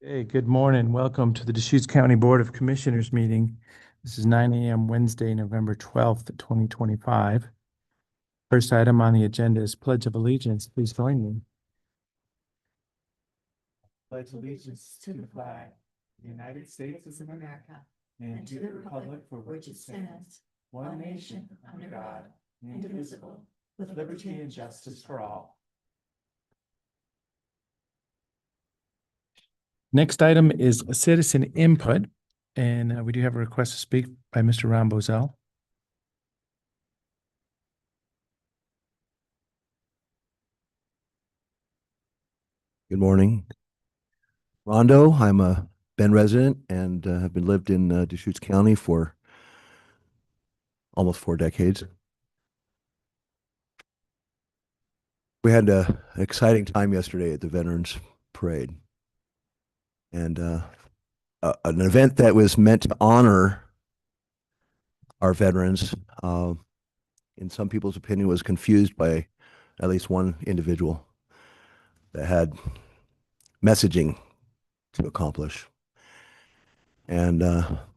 Hey, good morning. Welcome to the Deschutes County Board of Commissioners meeting. This is 9 a.m. Wednesday, November 12th, 2025. First item on the agenda is Pledge of Allegiance. Please join me. Pledge allegiance to the flag, the United States of America, and to the republic for which it stands, one nation, under God, indivisible, with liberty and justice for all. Next item is citizen input, and we do have a request to speak by Mr. Ron Bozell. Good morning. Rondo, I'm a Bend resident and have been lived in Deschutes County for almost 4 decades. We had an exciting time yesterday at the Veterans Parade, and an event that was meant to honor our veterans, in some people's opinion, was confused by at least one individual that had messaging to accomplish. And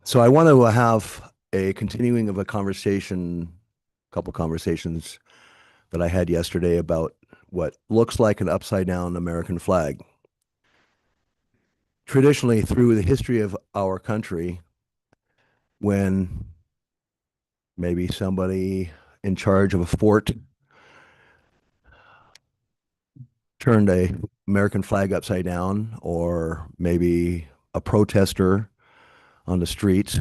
so I want to have a continuing of a couple conversations that I had yesterday about what looks like an upside down American flag. Traditionally, through the history of our country, when maybe somebody in charge of a fort turned a American flag upside down, or maybe a protester on the streets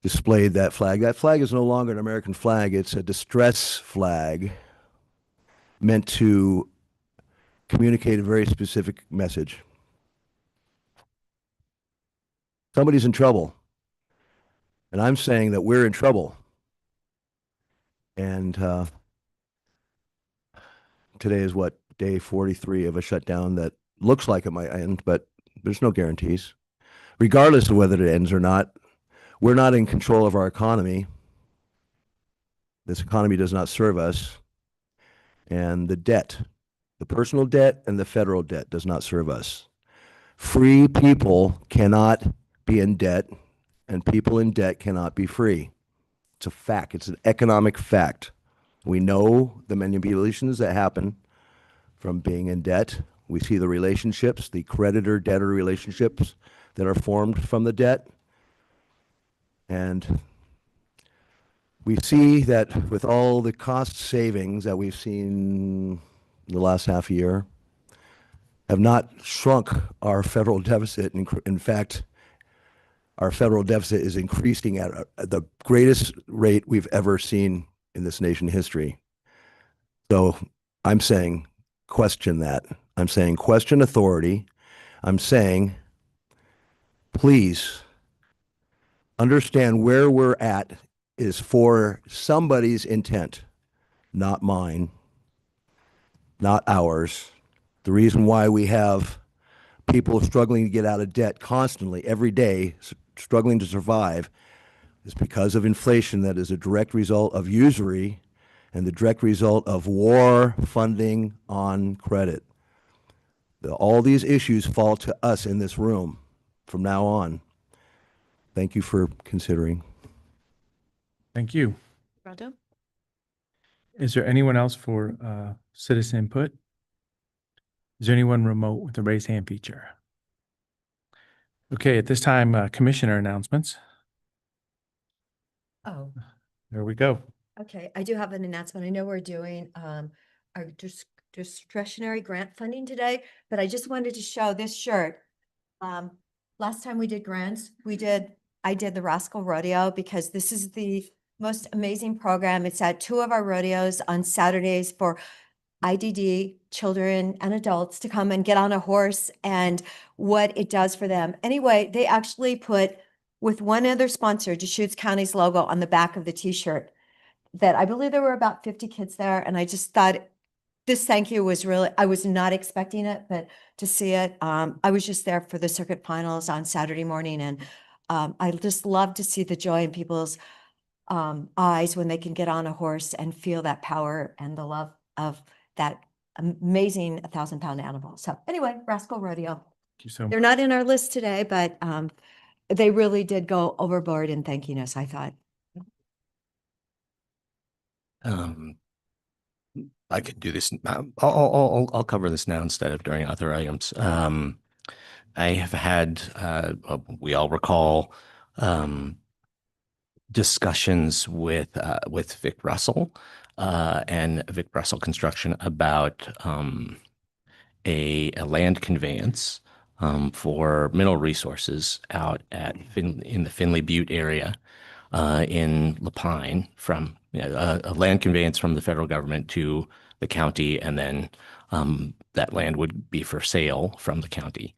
displayed that flag. That flag is no longer an American flag. It's a distress flag meant to communicate a very specific message. Somebody's in trouble. And I'm saying that we're in trouble. And today is what, day 43 of a shutdown that looks like it might end, but there's no guarantees. Regardless of whether it ends or not, we're not in control of our economy. This economy does not serve us. And the debt, the personal debt and the federal debt, does not serve us. Free people cannot be in debt, and people in debt cannot be free. It's a fact. It's an economic fact. We know the manipulations that happen from being in debt. We see the relationships, the creditor-debtor relationships that are formed from the debt. And we see that with all the cost savings that we've seen the last half year, have not shrunk our federal deficit. In fact, our federal deficit is increasing at the greatest rate we've ever seen in this nation history. So I'm saying question that. I'm saying question authority. I'm saying please understand where we're at is for somebody's intent, not mine, not ours. The reason why we have people struggling to get out of debt constantly, every day, struggling to survive, is because of inflation that is a direct result of usury and the direct result of war funding on credit. All these issues fall to us in this room from now on. Thank you for considering. Thank you. Rondo? Is there anyone else for citizen input? Is there anyone remote with the raise hand feature? Okay, at this time, commissioner announcements. Oh, There we go. okay. I do have an announcement. I know we're doing our discretionary grant funding today, but I just wanted to show this shirt. Last time we did grants, I did the Rascal Rodeo because this is the most amazing program. It's at 2 of our rodeos on Saturdays for IDD children and adults to come and get on a horse and what it does for them. Anyway, they actually put, with one other sponsor, Deschutes County's logo on the back of the t-shirt. That I believe there were about 50 kids there, and I just thought this thank you was really, I was not expecting it, but to see it, I was just there for the circuit finals on Saturday morning, and I just love to see the joy in people's eyes when they can get on a horse and feel that power and the love of that amazing 1,000-pound animal. So anyway, Rascal Rodeo. Thank you so much. They're not in our list today, but they really did go overboard in thanking us, I thought. I could do this. I'll cover this now instead of during other items. I have had, we all recall, discussions with Vic Russell and Vic Russell Construction about a land conveyance for mineral resources out in the Finley Butte area in Lapine, from a land conveyance from the federal government to the county, and then that land would be for sale from the county.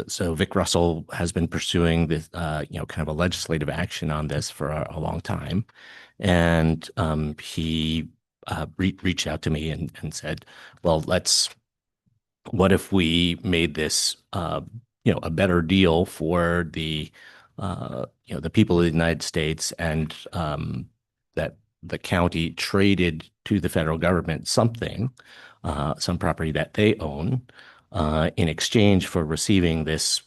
So Vic Russell has been pursuing this, kind of a legislative action on this for a long time, and he reached out to me and said, "Well, what if we made this, a better deal for the people of the United States, and that the county traded to the federal government some property that they own, in exchange for receiving this,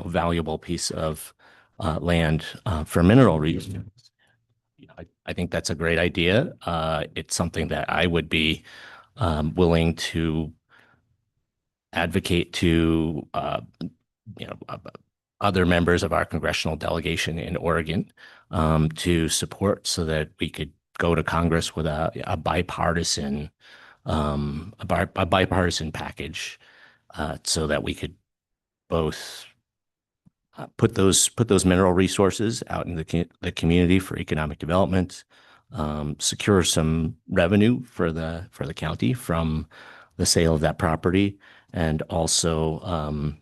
valuable piece of land for mineral reasons." I think that's a great idea. It's something that I would be willing to advocate to other members of our congressional delegation in Oregon to support, so that we could go to Congress with a bipartisan package, so that we could both put those mineral resources out in the community for economic development, secure some revenue for the county from the sale of that property, and also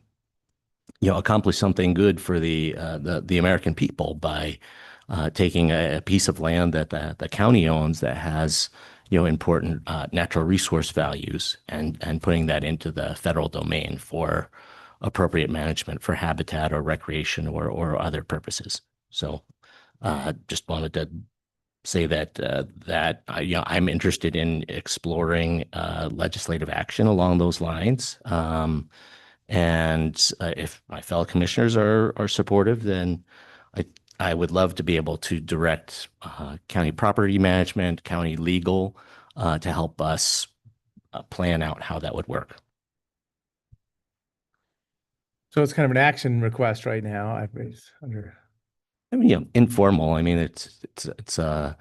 accomplish something good for the American people by taking a piece of land that the county owns that has important natural resource values, and putting that into the federal domain for appropriate management for habitat or recreation or other purposes. So just wanted to say that I'm interested in exploring legislative action along those lines. And if my fellow commissioners are supportive, then I would love to be able to direct county property management, county legal, to help us plan out how that would work. So it's kind of an action request right now. I mean, informal. I mean, it's I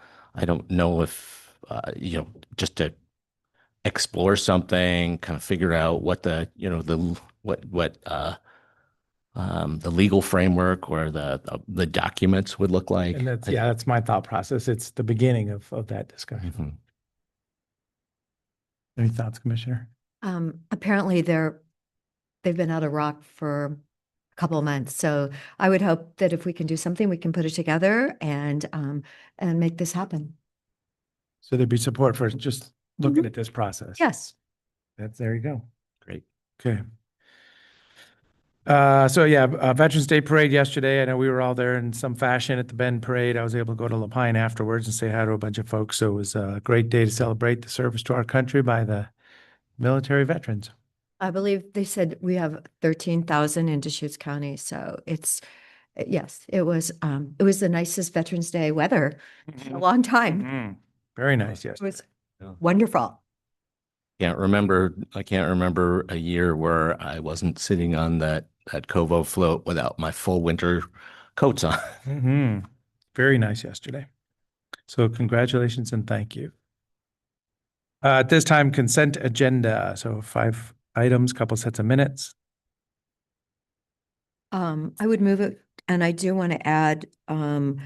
don't know if, just to explore something, kind of figure out what the legal framework or the documents would look like. And that's my thought process. It's the beginning of that discussion. Mhm. Any thoughts, Commissioner? Apparently they've been out of rock for a couple of months. So I would hope that if we can do something, we can put it together and make this happen. So there'd be support for just looking at this process. Yes. There you go. Great. Okay. Veterans Day parade yesterday. I know we were all there in some fashion at the Bend Parade. I was able to go to Lapine afterwards and say hi to a bunch of folks. So it was a great day to celebrate the service to our country by the military veterans. I believe they said we have 13,000 in Deschutes County. So yes, it was the nicest Veterans Day weather in a long time. Very nice. Yes. It was Yeah. wonderful. I can't remember a year where I wasn't sitting on that Covo float without my full winter coats on. Very nice yesterday. So congratulations and thank you. At this time, consent agenda. So 5 items, couple sets of minutes. I would move it, and I do want to add on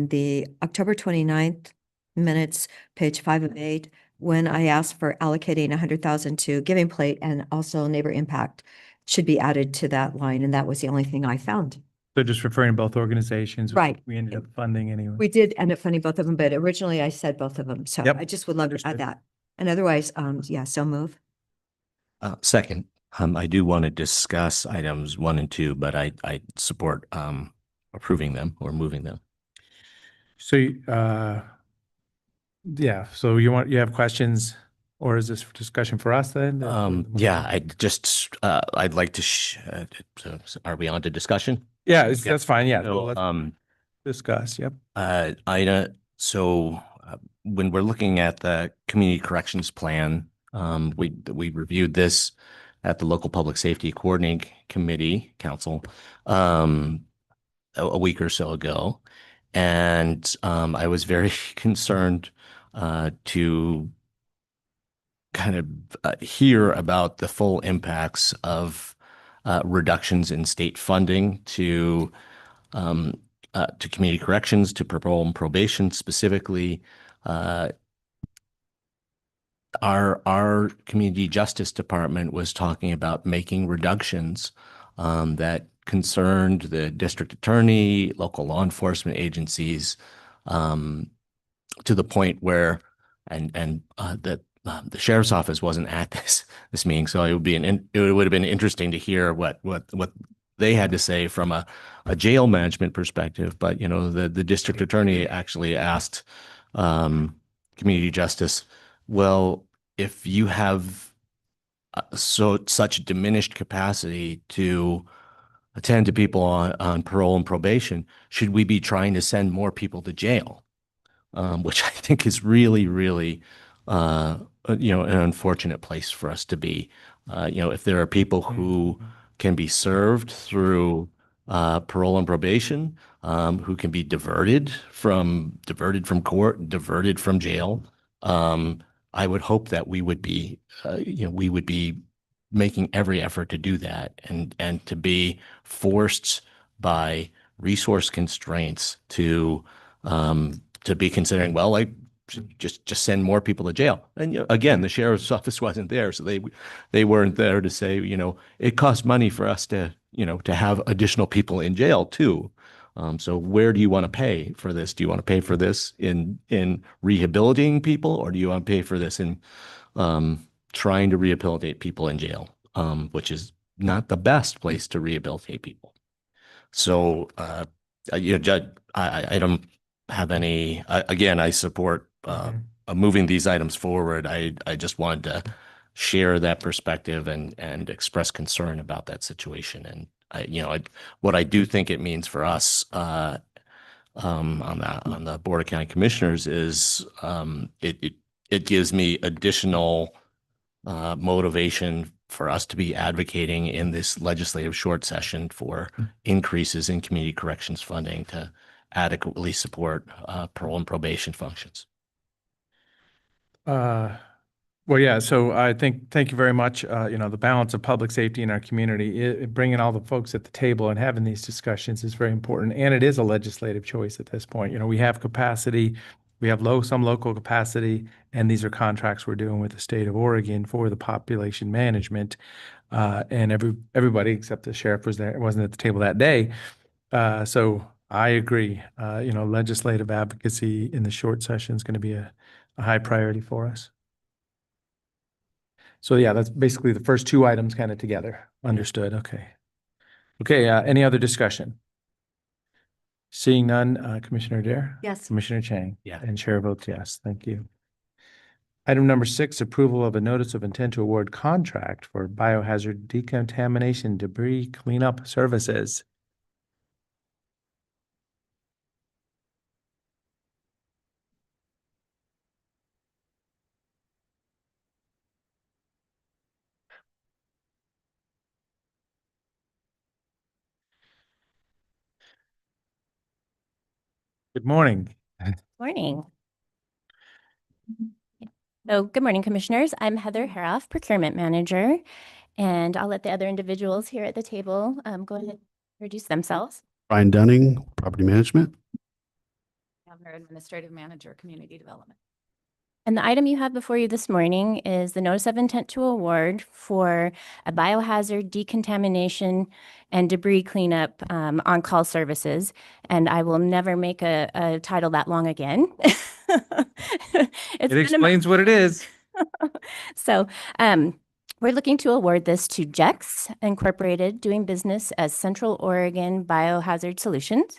the October 29th minutes, page 5 of 8, when I asked for allocating 100,000 to Giving Plate and also Neighbor Impact should be added to that line, and that was the only thing I found. So just referring to both organizations. Right. We ended up funding anyway. We did end up funding both of them, but originally I said both of them, so Yep. I just would love to Understood. add that. And otherwise, so move. Second, I do want to discuss items 1 and 2, but I support approving them or moving them. So Yeah, so you have questions, or is this for discussion for us then? Yeah, I'd like to, so are we on to discussion? Yeah, Okay. that's fine, yeah. So, Let's discuss, yep. so when we're looking at the community corrections plan, we reviewed this at the local public safety coordinating committee council a week or so ago, and I was very concerned to kind of hear about the full impacts of reductions in state funding um, to community corrections, to parole and probation specifically. Uh, our community justice department was talking about making reductions that concerned the district attorney, local law enforcement agencies, um, to the point where, that the sheriff's office wasn't at this meeting, so it would have been interesting to hear what they had to say from a jail management perspective. But the district attorney actually asked community justice, well, if you have such diminished capacity to attend to people on parole and probation, should we be trying to send more people to jail? Which I think is really, really, an unfortunate place for us to be. If there are people who can be served through parole and probation, who can be diverted from court, diverted from jail, I would hope that we would be, making every effort to do that, and to be forced by resource constraints to be considering, well, like just send more people to jail. And again, the sheriff's office wasn't there, so they weren't there to say, it costs money for us to have additional people in jail too. So where do you want to pay for this? Do you want to pay for this in rehabilitating people, or do you want to pay for this in trying to rehabilitate people in jail, which is not the best place to rehabilitate people? So, Judge, I don't have any, again, I support moving these items forward. I just wanted to share that perspective and express concern about that situation. And what I do think it means for us on the Board of County Commissioners is it gives me additional motivation for us to be advocating in this legislative short session for increases in community corrections funding to adequately support parole and probation functions. Well, yeah, so thank you very much. The balance of public safety in our community, bringing all the folks at the table and having these discussions is very important. And it is a legislative choice at this point. We have capacity, we have some local capacity, and these are contracts we're doing with the state of Oregon for the population management. And everybody except the sheriff wasn't at the table that day. So I agree. Legislative advocacy in the short session is going to be a high priority for us. So yeah, that's basically the first two items kind of together. Understood. Okay. Okay. Any other discussion? Seeing none, Commissioner Dare? Yes. Commissioner Chang? Yeah. And Chair votes yes. Thank you. Item number 6, approval of a notice of intent to award contract for biohazard decontamination debris cleanup services. Good morning. Morning. So good morning, Commissioners. I'm Heather Haroff, Procurement Manager, and I'll let the other individuals here at the table go ahead and introduce themselves. Brian Dunning, Property Management. Governor, Administrative Manager, Community Development. And the item you have before you this morning is the notice of intent to award for a biohazard decontamination and debris cleanup on-call services. And I will never make a title that long again. It explains what it is. So we're looking to award this to JEX Incorporated, doing business as Central Oregon Biohazard Solutions.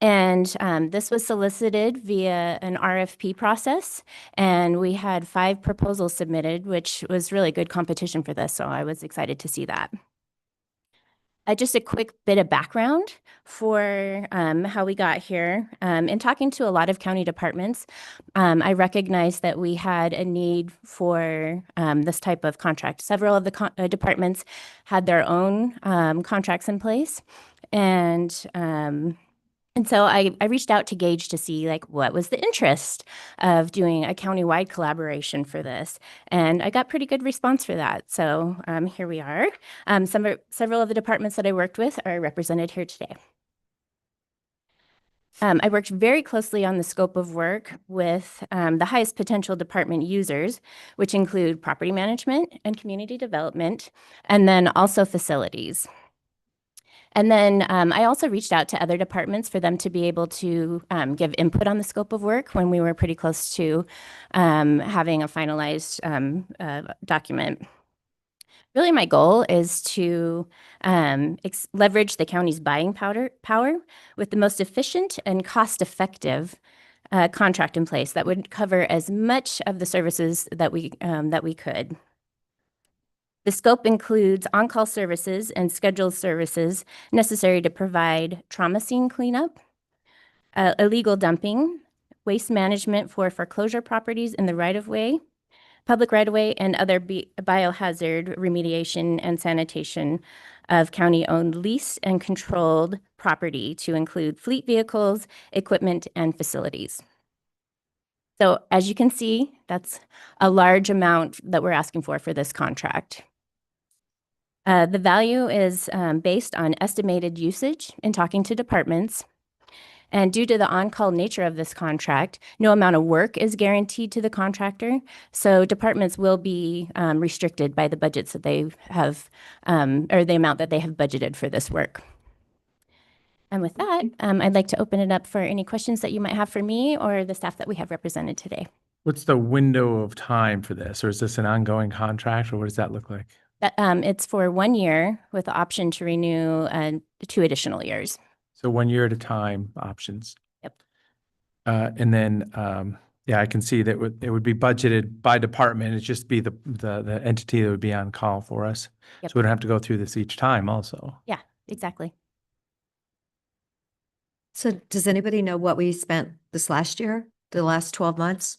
And this was solicited via an RFP process, and we had 5 proposals submitted, which was really good competition for this, so I was excited to see that. Just a quick bit of background for how we got here. In talking to a lot of county departments, I recognized that we had a need for this type of contract. Several of the departments had their own contracts in place, and so I reached out to Gage to see like what was the interest of doing a countywide collaboration for this, and I got pretty good response for that. So here we are. Several of the departments that I worked with are represented here today. I worked very closely on the scope of work with the highest potential department users, which include property management and community development, and then also facilities. And then I also reached out to other departments for them to be able to give input on the scope of work when we were pretty close to having a finalized document. Really, my goal is to leverage the county's buying power with the most efficient and cost-effective contract in place that would cover as much of the services that we could. The scope includes on-call services and scheduled services necessary to provide trauma scene cleanup, illegal dumping, waste management for foreclosure properties in the right-of-way, public right-of-way, and other biohazard remediation and sanitation of county-owned leased and controlled property to include fleet vehicles, equipment, and facilities. So as you can see, that's a large amount that we're asking for this contract. The value is based on estimated usage in talking to departments. And due to the on-call nature of this contract, no amount of work is guaranteed to the contractor. So departments will be restricted by the budgets that they have, or the amount that they have budgeted for this work. And with that, I'd like to open it up for any questions that you might have for me or the staff that we have represented today. What's the window of time for this? Or is this an ongoing contract, or what does that look like? It's for 1 year with the option to renew 2 additional years. So 1 year at a time options. Yep. And then, yeah, I can see that it would be budgeted by department. It'd just be the entity that would be on call for us. Yep. So we don't have to go through this each time also. Yeah, exactly. So does anybody know what we spent this last year, the last 12 months?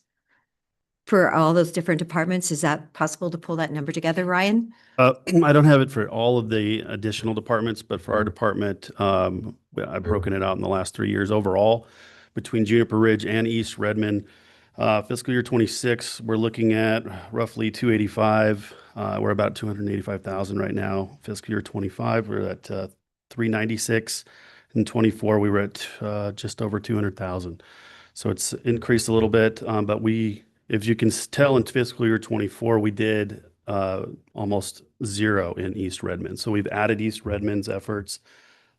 For all those different departments, is that possible to pull that number together, Ryan? I don't have it for all of the additional departments, but for our department, I've broken it out in the last 3 years overall between Juniper Ridge and East Redmond. Fiscal year 26, we're looking at roughly 285. We're about 285,000 right now. Fiscal year 25, we're at 396. In 24, we were at just over 200,000. So it's increased a little bit, but if you can tell, in fiscal year 24, we did almost 0 in East Redmond. So we've added East Redmond's efforts.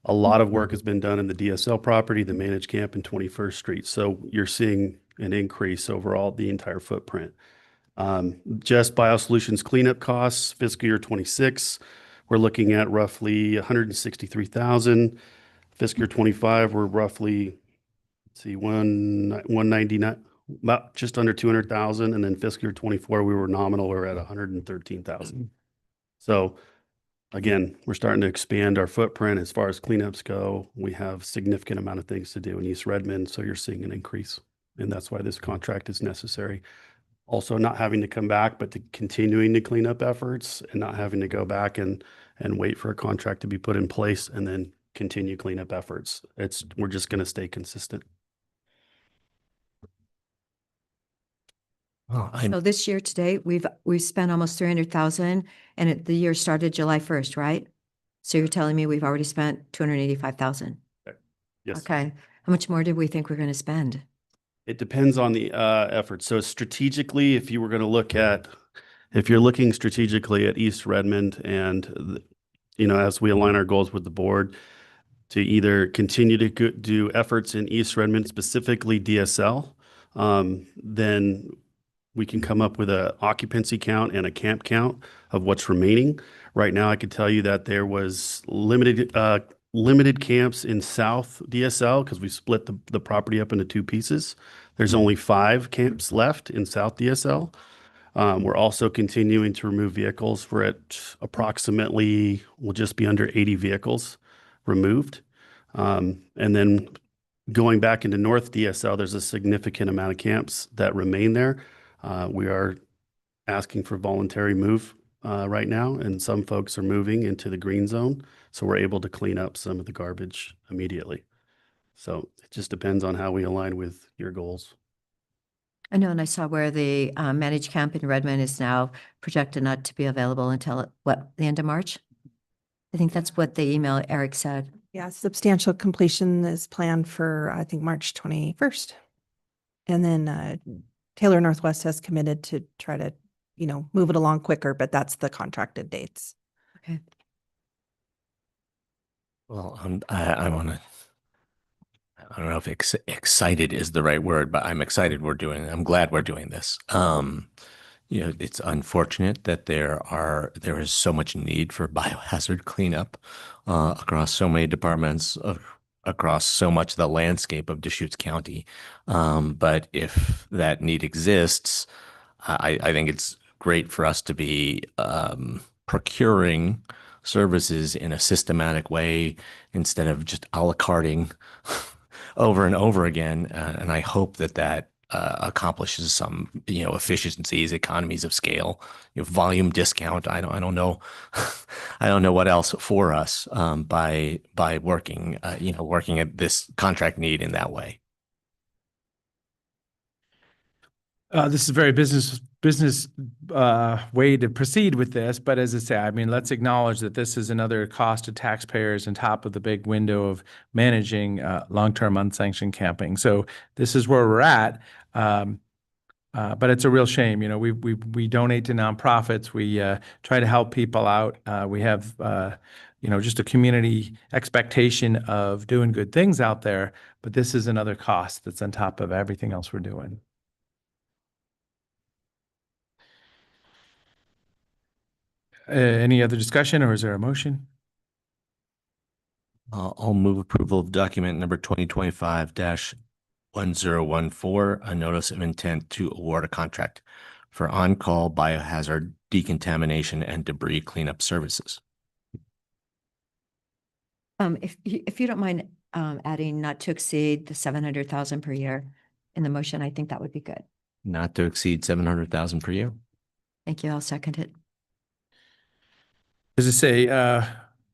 A lot of work has been done in the DSL property, the managed camp, and 21st Street. So you're seeing an increase overall the entire footprint. Just BioSolutions cleanup costs, fiscal year 26, we're looking at roughly 163,000. Fiscal year 25, we're roughly, let's see, 199. About just under 200,000, and then fiscal year 24, we were nominal. We're at 113,000. So again, we're starting to expand our footprint as far as cleanups go. We have significant amount of things to do in East Redmond, so you're seeing an increase, and that's why this contract is necessary. Also, not having to come back, but continuing the cleanup efforts and not having to go back and wait for a contract to be put in place and then continue cleanup efforts. We're just going to stay consistent. So this year to date, we've spent almost 300,000, and the year started July 1st, right? So you're telling me we've already spent 285,000? Yes. Okay. How much more did we think we're going to spend? It depends on the effort. So strategically, if you're looking strategically at East Redmond and, as we align our goals with the board to either continue to do efforts in East Redmond, specifically DSL, then we can come up with an occupancy count and a camp count of what's remaining. Right now, I could tell you that there was limited limited camps in South DSL because we split the property up into two pieces. There's only 5 camps left in South DSL. We're also continuing to remove vehicles. We're at approximately, we'll just be under 80 vehicles removed. And then going back into North DSL, there's a significant amount of camps that remain there. We are asking for voluntary move right now, and some folks are moving into the green zone. So we're able to clean up some of the garbage immediately. So it just depends on how we align with your goals. I know, and I saw where the managed camp in Redmond is now projected not to be available until what, the end of March? I think that's what the email Eric said. Yeah, substantial completion is planned for, I think, March 21st. And then Taylor Northwest has committed to try to, move it along quicker, but that's the contracted dates. Okay. Well, I want to, I don't know if excited is the right word, but I'm excited I'm glad we're doing this. It's unfortunate that there is so much need for biohazard cleanup across so many departments, across so much of the landscape of Deschutes County. But if that need exists, I think it's great for us to be procuring services in a systematic way instead of just a la carting over and over again. And I hope that accomplishes some, efficiencies, economies of scale, volume discount. I don't know, I don't know what else for us by working, working at this contract need in that way. This is a very business way to proceed with this, but as I say, I mean, let's acknowledge that this is another cost to taxpayers on top of the big window of managing long-term unsanctioned camping. So this is where we're at, but it's a real shame. We donate to nonprofits. We try to help people out. We have just a community expectation of doing good things out there, but this is another cost that's on top of everything else we're doing. Any other discussion, or is there a motion? I'll move approval of document number 2025-1014, a notice of intent to award a contract for on-call biohazard decontamination and debris cleanup services. If you don't mind adding not to exceed the 700,000 per year in the motion, I think that would be good. Not to exceed 700,000 per year. Thank you. I'll second it. As I say,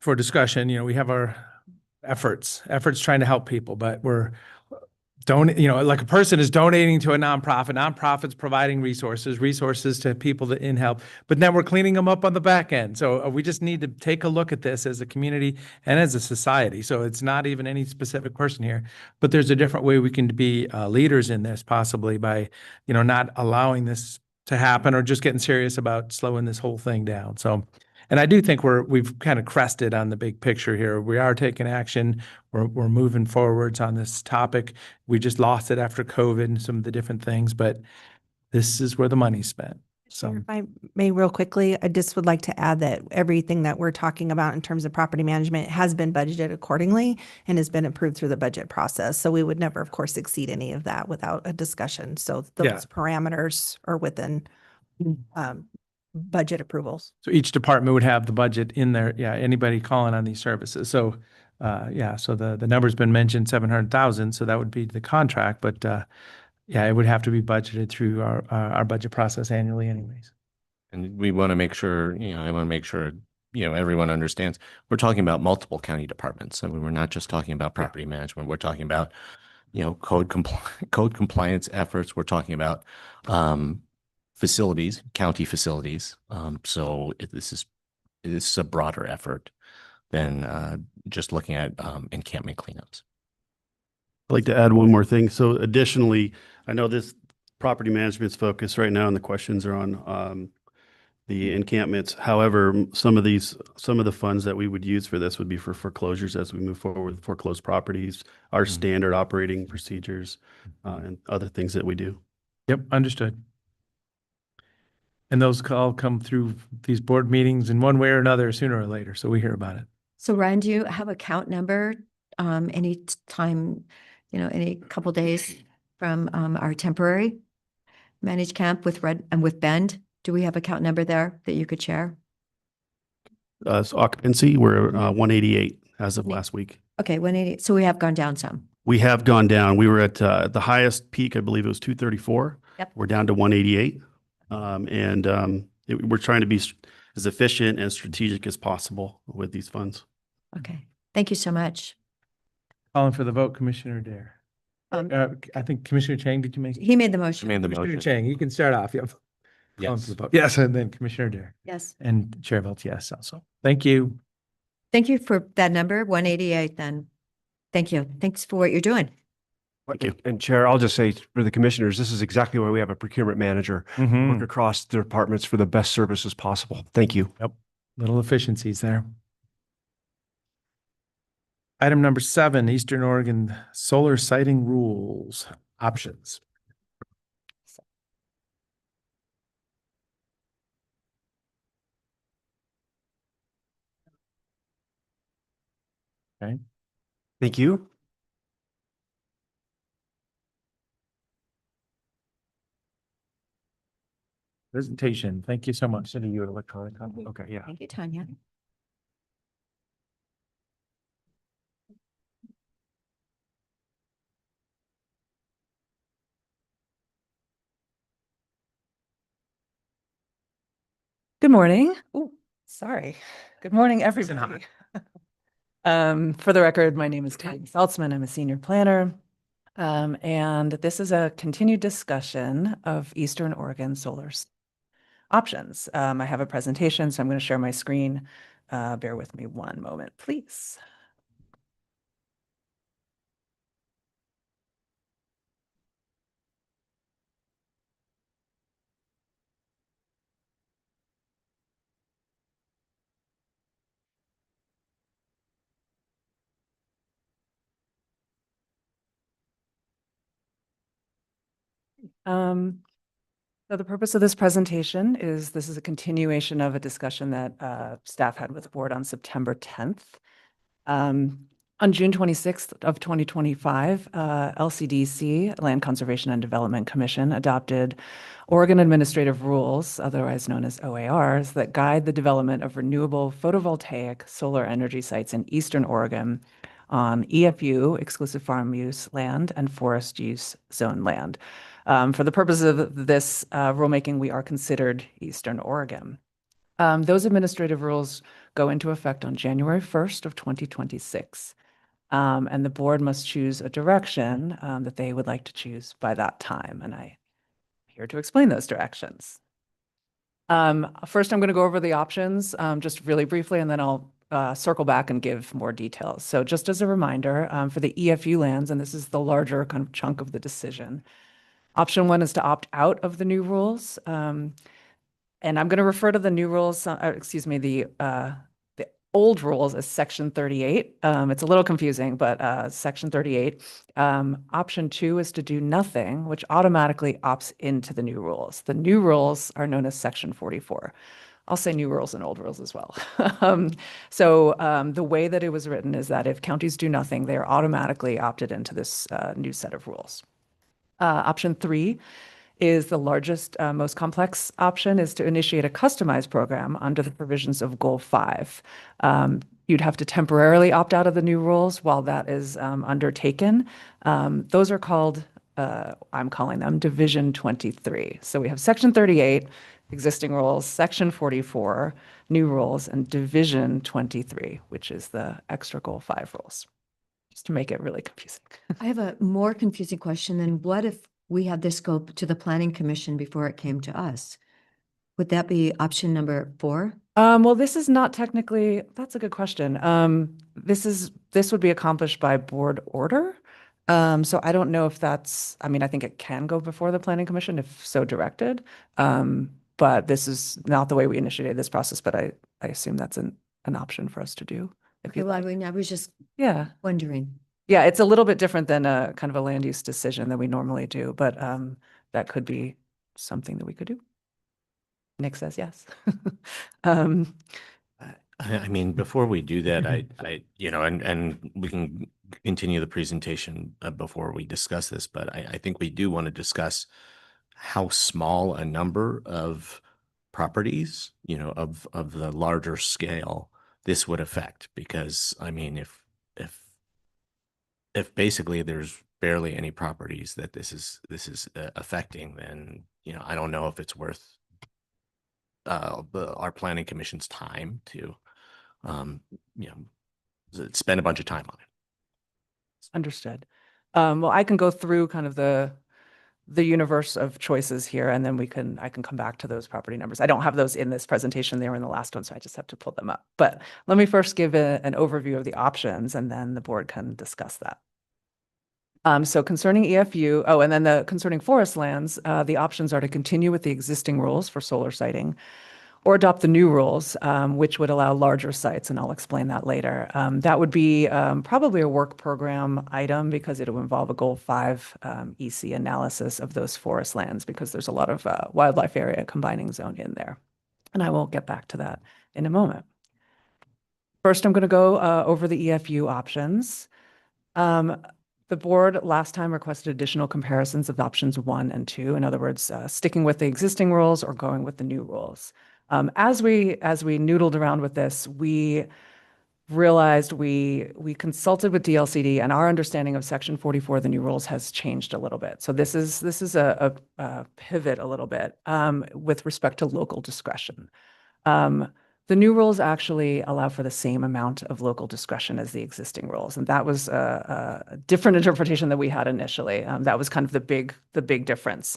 for discussion, we have our efforts trying to help people, but we're like a person is donating to a nonprofit's providing resources to people that in help, but then we're cleaning them up on the back end. So we just need to take a look at this as a community and as a society. So it's not even any specific person here, but there's a different way we can be leaders in this, possibly by, not allowing this to happen or just getting serious about slowing this whole thing down. So, and I do think we've kind of crested on the big picture here. We are taking action. We're moving forwards on this topic. We just lost it after COVID and some of the different things, but this is where the money's spent. So If I may real quickly, I just would like to add that everything that we're talking about in terms of property management has been budgeted accordingly and has been approved through the budget process. So we would never, of course, exceed any of that without a discussion. So those parameters are within budget approvals. So each department would have the budget in there. Yeah, anybody calling on these services. So, so the number's been mentioned, 700,000. So that would be the contract, but it would have to be budgeted through our budget process annually, anyways. And we want to make sure, I want to make sure, everyone understands. We're talking about multiple county departments. I mean, we're not just talking about property management. We're talking about, code compliance efforts. We're talking about facilities, county facilities. So this is a broader effort than just looking at encampment cleanups. I'd like to add one more thing. So additionally, I know this property management's focus right now and the questions are on the encampments. However, some of the funds that we would use for this would be for foreclosures as we move forward with foreclosed properties, our standard operating procedures, and other things that we do. Yep, understood. And those all come through these board meetings in one way or another, sooner or later. So we hear about it. So Ryan, do you have a count number, time, any couple days from, our temporary managed camp with Red and with Bend? Do we have a count number there that you could share? So occupancy, we're 188 as of Ne- last week. Okay, 180. So we have gone down some. We have gone down. We were at the highest peak, I believe it was 234. Yep. We're down to 188. We're trying to be as efficient and strategic as possible with these funds. Okay, thank you so much. Calling for the vote, Commissioner Dare. I think Commissioner Chang, did you make? He made the motion. Made the Commissioner motion. Chang, you can start off. Yep. Calling for Yes. the vote. Yes, and then Commissioner Dare. Yes. And Chair votes yes also. Thank you. Thank you for that number, 188 then. Thank you. Thanks for what you're doing. Thank you. And Chair, I'll just say for the commissioners, this is exactly why we have a procurement manager. Work across the departments for the best services possible. Thank you. Little efficiencies there. Item number 7, Eastern Oregon solar siting rules, options. Thank you. Presentation. Thank you so much. Sending you an electronic copy. Okay, yeah. Thank you, Tanya. Good morning. Oh, sorry. Good morning, everybody. For the record, my name is Tanya Saltzman. I'm a senior planner. And this is a continued discussion of Eastern Oregon solar options. I have a presentation, so I'm going to share my screen. Bear with me one moment, please. So the purpose of this presentation is this is a continuation of a discussion that staff had with the board on September 10th. On June 26th of 2025, LCDC, Land Conservation and Development Commission, adopted Oregon Administrative Rules, otherwise known as OARs, that guide the development of renewable photovoltaic solar energy sites in Eastern Oregon on EFU, exclusive farm use land, and forest use zone land. For the purpose of this rulemaking, we are considered Eastern Oregon. Those administrative rules go into effect on January 1st of 2026. And the board must choose a direction that they would like to choose by that time. And I'm here to explain those directions. First, I'm going to go over the options just really briefly, and then I'll circle back and give more details. So just as a reminder, for the EFU lands, and this is the larger kind of chunk of the decision, option 1 is to opt out of the new rules. And I'm going to refer to the new rules, the old rules as Section 38. It's a little confusing, but Section 38. Option 2 is to do nothing, which automatically opts into the new rules. The new rules are known as Section 44. I'll say new rules and old rules as well. The way that it was written is that if counties do nothing, they are automatically opted into this new set of rules. Option 3 is the largest, most complex option, is to initiate a customized program under the provisions of Goal 5. You'd have to temporarily opt out of the new rules while that is undertaken. Those are called, I'm calling them Division 23. So we have Section 38, existing rules, Section 44, new rules, and Division 23, which is the extra Goal 5 rules, just to make it really confusing. I have a more confusing question. Then what if we had this go to the Planning Commission before it came to us? Would that be option number 4? Well, this is not technically, that's a good question. This would be accomplished by board order. So I don't know if that's, I think it can go before the Planning Commission if so directed. But this is not the way we initiated this process, but I assume that's an option for us to do. Okay, well, I was just Yeah. wondering. Yeah, it's a little bit different than a kind of a land use decision that we normally do, but that could be something that we could do. Nick says yes. I mean, before we do that, and we can continue the presentation before we discuss this, but I think we do want to discuss how small a number of properties, of the larger scale this would affect. Because I mean, if basically there's barely any properties that this is affecting, then, I don't know if it's worth our planning commission's time to, spend a bunch of time on it. Understood. Well, I can go through kind of the universe of choices here, and then I can come back to those property numbers. I don't have those in this presentation. They were in the last one, so I just have to pull them up. But let me first give an overview of the options, and then the board can discuss that. So concerning EFU, and then concerning forest lands, the options are to continue with the existing rules for solar siting, or adopt the new rules, which would allow larger sites, and I'll explain that later. That would be probably a work program item, because it will involve a Goal 5 EC analysis of those forest lands, because there's a lot of wildlife area combining zone in there. And I will get back to that in a moment. First, I'm going to go over the EFU options. The board last time requested additional comparisons of options 1 and 2. In other words, sticking with the existing rules or going with the new rules. As we noodled around with this, we realized we consulted with DLCD, and our understanding of Section 44 of the new rules has changed a little bit. So this is a pivot a little bit with respect to local discretion. The new rules actually allow for the same amount of local discretion as the existing rules, and that was a different interpretation than we had initially. That was kind of the big difference.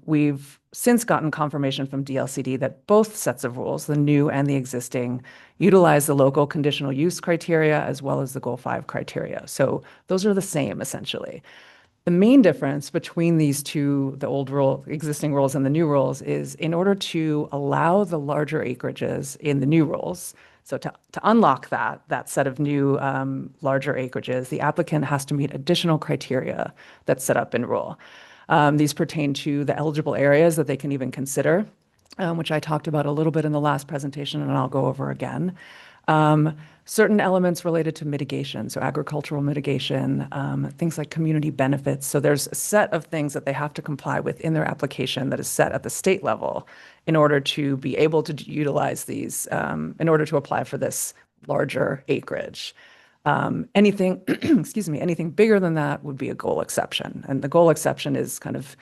We've since gotten confirmation from DLCD that both sets of rules, the new and the existing, utilize the local conditional use criteria as well as the Goal 5 criteria. So those are the same, essentially. The main difference between these two, the existing rules and the new rules, is in order to allow the larger acreages in the new rules, so to unlock that set of new larger acreages, the applicant has to meet additional criteria that's set up in rule. These pertain to the eligible areas that they can even consider, which I talked about a little bit in the last presentation, and I'll go over again. Certain elements related to mitigation, so agricultural mitigation, things like community benefits. So there's a set of things that they have to comply with in their application that is set at the state level in order to be able to utilize these, in order to apply for this larger acreage. Anything, excuse me, anything bigger than that would be a goal exception. And the goal exception is kind of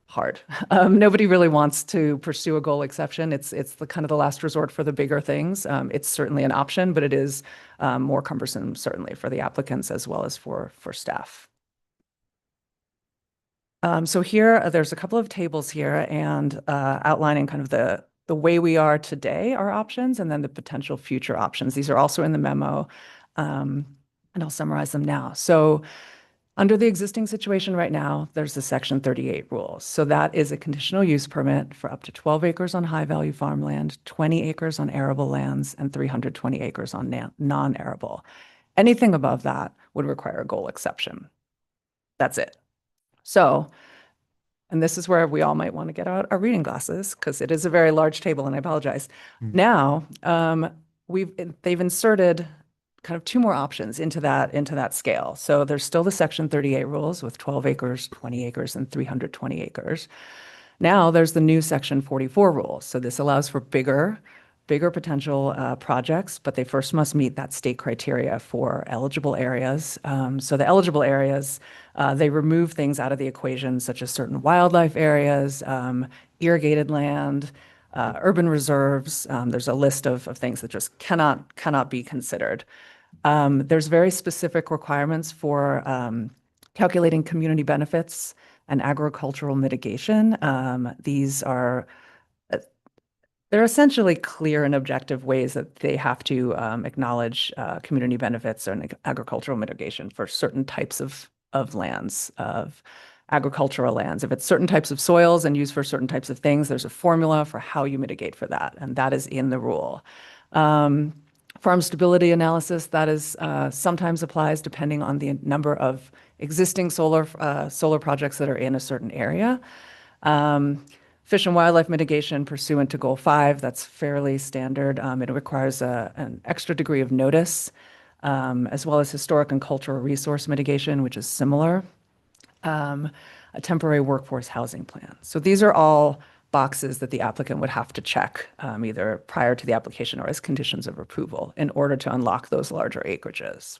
hard. Nobody really wants to pursue a goal exception. It's the kind of the last resort for the bigger things. It's certainly an option, but it is more cumbersome, certainly for the applicants as well as for staff. So here, there's a couple of tables here, and outlining kind of the way we are today, our options, and then the potential future options. These are also in the memo, and I'll summarize them now. So under the existing situation right now, there's the Section 38 rules. So that is a conditional use permit for up to 12 acres on high-value farmland, 20 acres on arable lands, and 320 acres on non-arable. Anything above that would require a goal exception. That's it. So, and this is where we all might want to get out our reading glasses, because it is a very large table, and I apologize. Now, they've inserted kind of two more options into that scale. So there's still the Section 38 rules with 12 acres, 20 acres, and 320 acres. Now there's the new Section 44 rules. So this allows for bigger potential projects, but they first must meet that state criteria for eligible areas. So the eligible areas, they remove things out of the equation, such as certain wildlife areas, irrigated land, urban reserves. There's a list of things that just cannot be considered. There's very specific requirements for calculating community benefits and agricultural mitigation. These are they're essentially clear and objective ways that they have to acknowledge community benefits and agricultural mitigation for certain types of lands, of agricultural lands. If it's certain types of soils and used for certain types of things, there's a formula for how you mitigate for that, and that is in the rule. Farm stability analysis, that is sometimes applies depending on the number of existing solar projects that are in a certain area. Fish and wildlife mitigation pursuant to Goal 5, that's fairly standard. It requires an extra degree of notice, as well as historic and cultural resource mitigation, which is similar. A temporary workforce housing plan. So these are all boxes that the applicant would have to check either prior to the application or as conditions of approval in order to unlock those larger acreages.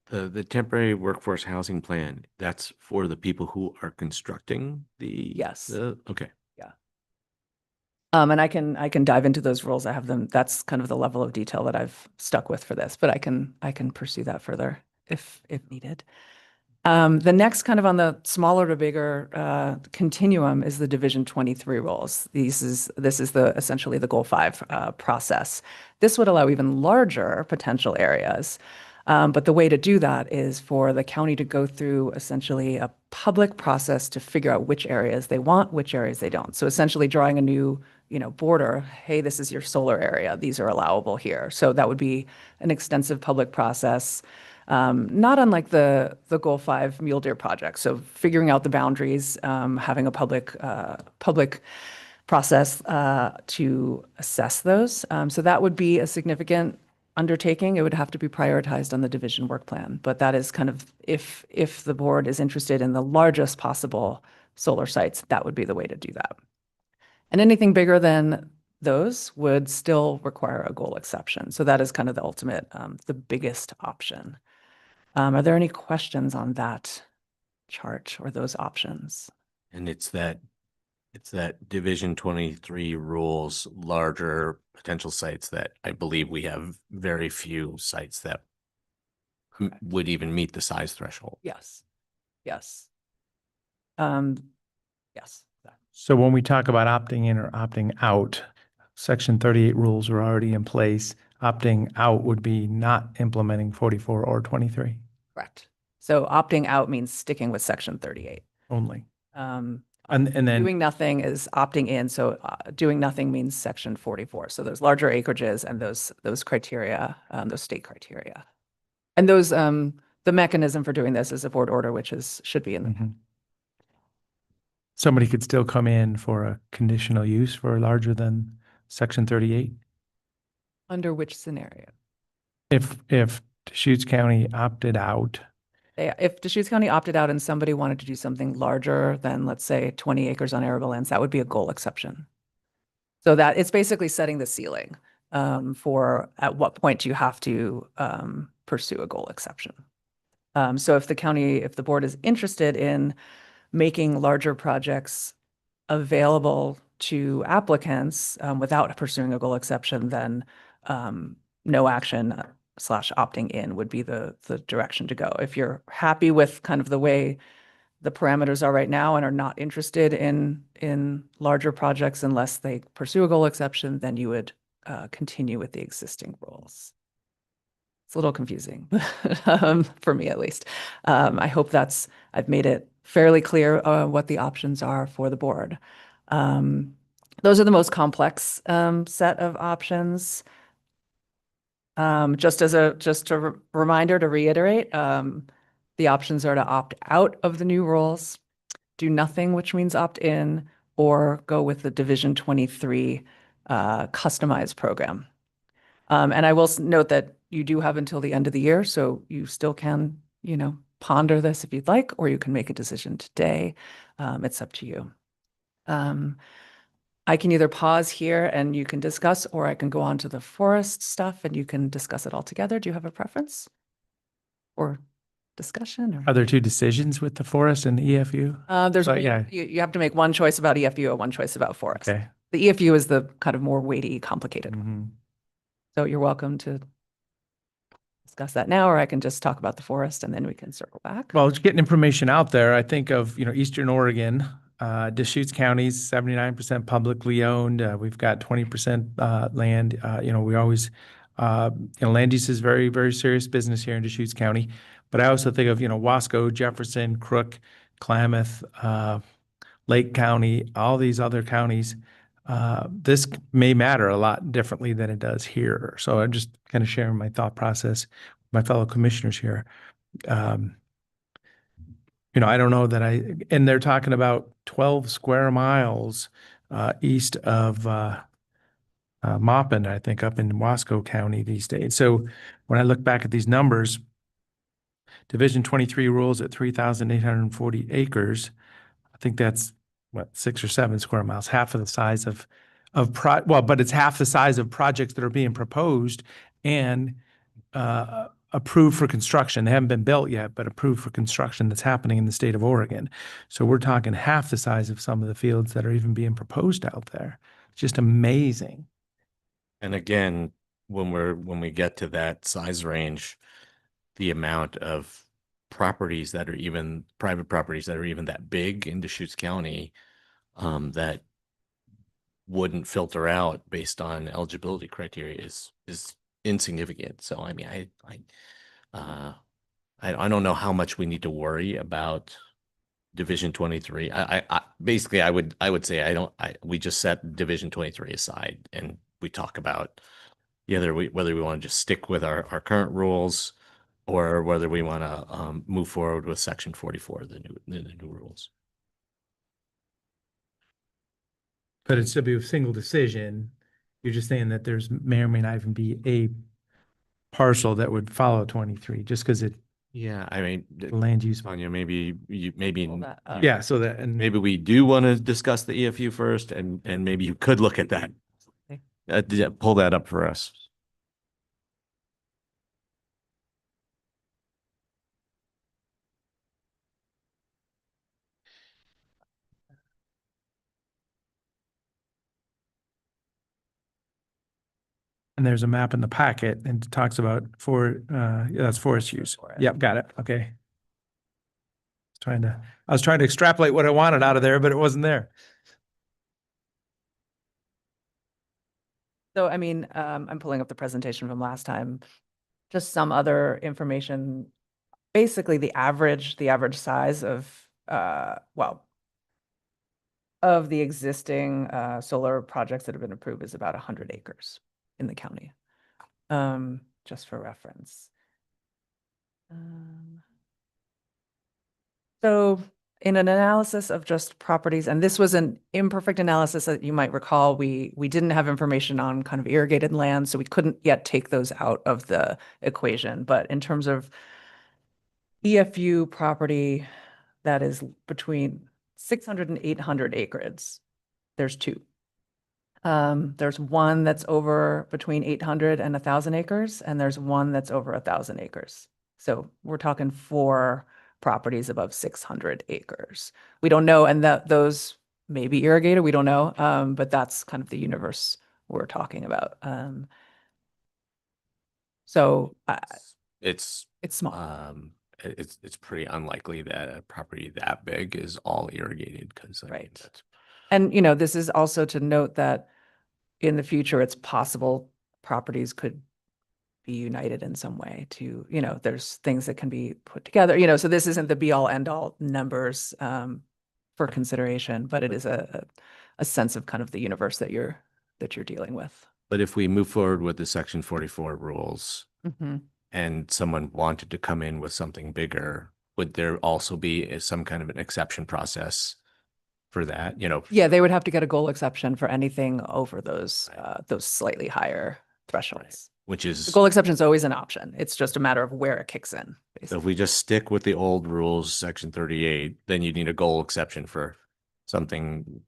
The temporary workforce housing plan, that's for the people who are constructing the. Yes. Okay. And I can dive into those rules. I have them. That's kind of the level of detail that I've stuck with for this, but I can pursue that further if needed. The next kind of on the smaller to bigger continuum is the Division 23 rules. This is essentially the Goal 5 process. This would allow even larger potential areas. But the way to do that is for the county to go through essentially a public process to figure out which areas they want, which areas they don't. So essentially drawing a new, border. Hey, this is your solar area. These are allowable here. So that would be an extensive public process, not unlike the Goal 5 Mule Deer project. So figuring out the boundaries, having a public process to assess those. So that would be a significant undertaking. It would have to be prioritized on the division work plan, but that is kind of if the board is interested in the largest possible solar sites, that would be the way to do that. And anything bigger than those would still require a goal exception. So that is kind of the ultimate, the biggest option. Are there any questions on that chart or those options? And it's that Division 23 rules, larger potential sites that I believe we have very few sites that would even meet the size threshold. Yes. Yes. Yes. So when we talk about opting in or opting out, Section 38 rules are already in place. Opting out would be not implementing 44 or 23 Correct. So opting out means sticking with Section 38. only. And And then doing nothing is opting in. So doing nothing means Section 44. So those larger acreages and those criteria, those state criteria. And those, the mechanism for doing this is a board order, which should be in the. somebody could still come in for a conditional use for larger than Section 38. Under which scenario? If Deschutes County opted out, If Deschutes County opted out and somebody wanted to do something larger than, let's say, 20 acres on arable lands, that would be a goal exception. So that it's basically setting the ceiling for at what point you have to pursue a goal exception. So if the board is interested in making larger projects available to applicants without pursuing a goal exception, then no action / opting in would be the direction to go. If you're happy with kind of the way the parameters are right now and are not interested in larger projects unless they pursue a goal exception, then you would continue with the existing rules. It's a little confusing for me, at least. I hope I've made it fairly clear what the options are for the board. Those are the most complex set of options. Just a reminder to reiterate, the options are to opt out of the new rules, do nothing, which means opt in, or go with the Division 23 customized program. And I will note that you do have until the end of the year, so you still can, ponder this if you'd like, or you can make a decision today. It's up to you. I can either pause here and you can discuss, or I can go on to the forest stuff and you can discuss it all together. Do you have a preference or discussion? Or? are there two decisions with the forest and the EFU? There's So, yeah. you have to make one choice about EFU or one choice about forest. Okay. The EFU is the kind of more weighty, complicated one. So you're welcome to discuss that now, or I can just talk about the forest and then we can circle back. Well, just getting information out there. I think of, Eastern Oregon, Deschutes County's 79% publicly owned. We've got 20% land. We always, land use is very, very serious business here in Deschutes County. But I also think of, Wasco, Jefferson, Crook, Klamath, Lake County, all these other counties. This may matter a lot differently than it does here. So I'm just kind of sharing my thought process with my fellow commissioners here. I don't know that and they're talking about 12 square miles east of Maupin, I think, up in Wasco County these days. So when I look back at these numbers, Division 23 rules at 3,840 acres. I think that's what, 6 or 7 square miles, half of the size but it's half the size of projects that are being proposed and approved for construction. They haven't been built yet, but approved for construction that's happening in the state of Oregon. So we're talking half the size of some of the fields that are even being proposed out there. It's just amazing. And again, when we get to that size range, the amount of properties that are even private properties that are even that big in Deschutes County, that wouldn't filter out based on eligibility criteria is insignificant. So I mean, I don't know how much we need to worry about Division 23. I basically I would say we just set Division 23 aside and we talk about whether we want to just stick with our current rules or whether we want to move forward with Section 44, the new rules. But it'd still be a single decision. You're just saying that there's may or may not even be a parcel that would follow 23, just because Yeah, I mean, land use. Tanya, maybe Pull that up. Yeah, so that, and maybe we do want to discuss the EFU first, and maybe you could look at that. Pull that up for us. and there's a map in the packet and it talks about that's forest use. Forest. Yep, got it. Okay. I was trying to extrapolate what I wanted out of there, but it wasn't there. So, I mean, I'm pulling up the presentation from last time. Just some other information. Basically, the average size of, of the existing solar projects that have been approved is about 100 acres in the county, just for reference. So in an analysis of just properties, and this was an imperfect analysis that you might recall, we didn't have information on kind of irrigated land, so we couldn't yet take those out of the equation. But in terms of EFU property that is between 600 and 800 acres, there's 2. There's one that's over between 800 and 1,000 acres, and there's one that's over 1,000 acres. So we're talking 4 properties above 600 acres. We don't know, and those may be irrigated, we don't know, but that's kind of the universe we're talking about. So It's small. it's pretty unlikely that a property that big is all irrigated because Right. And, you know, this is also to note that in the future, it's possible properties could be united in some way to, you know, there's things that can be put together, you know, so this isn't the be all end all numbers for consideration, but it is a sense of kind of the universe that you're dealing with. But if we move forward with the Section 44 rules Mm-hmm. and someone wanted to come in with something bigger, would there also be some kind of an exception process for that? You know, Yeah, they would have to get a goal exception for anything over those slightly higher thresholds. which The is, goal exception is always an option. It's just a matter of where it kicks in, so if basically. we just stick with the old rules, Section 38, then you need a goal exception for something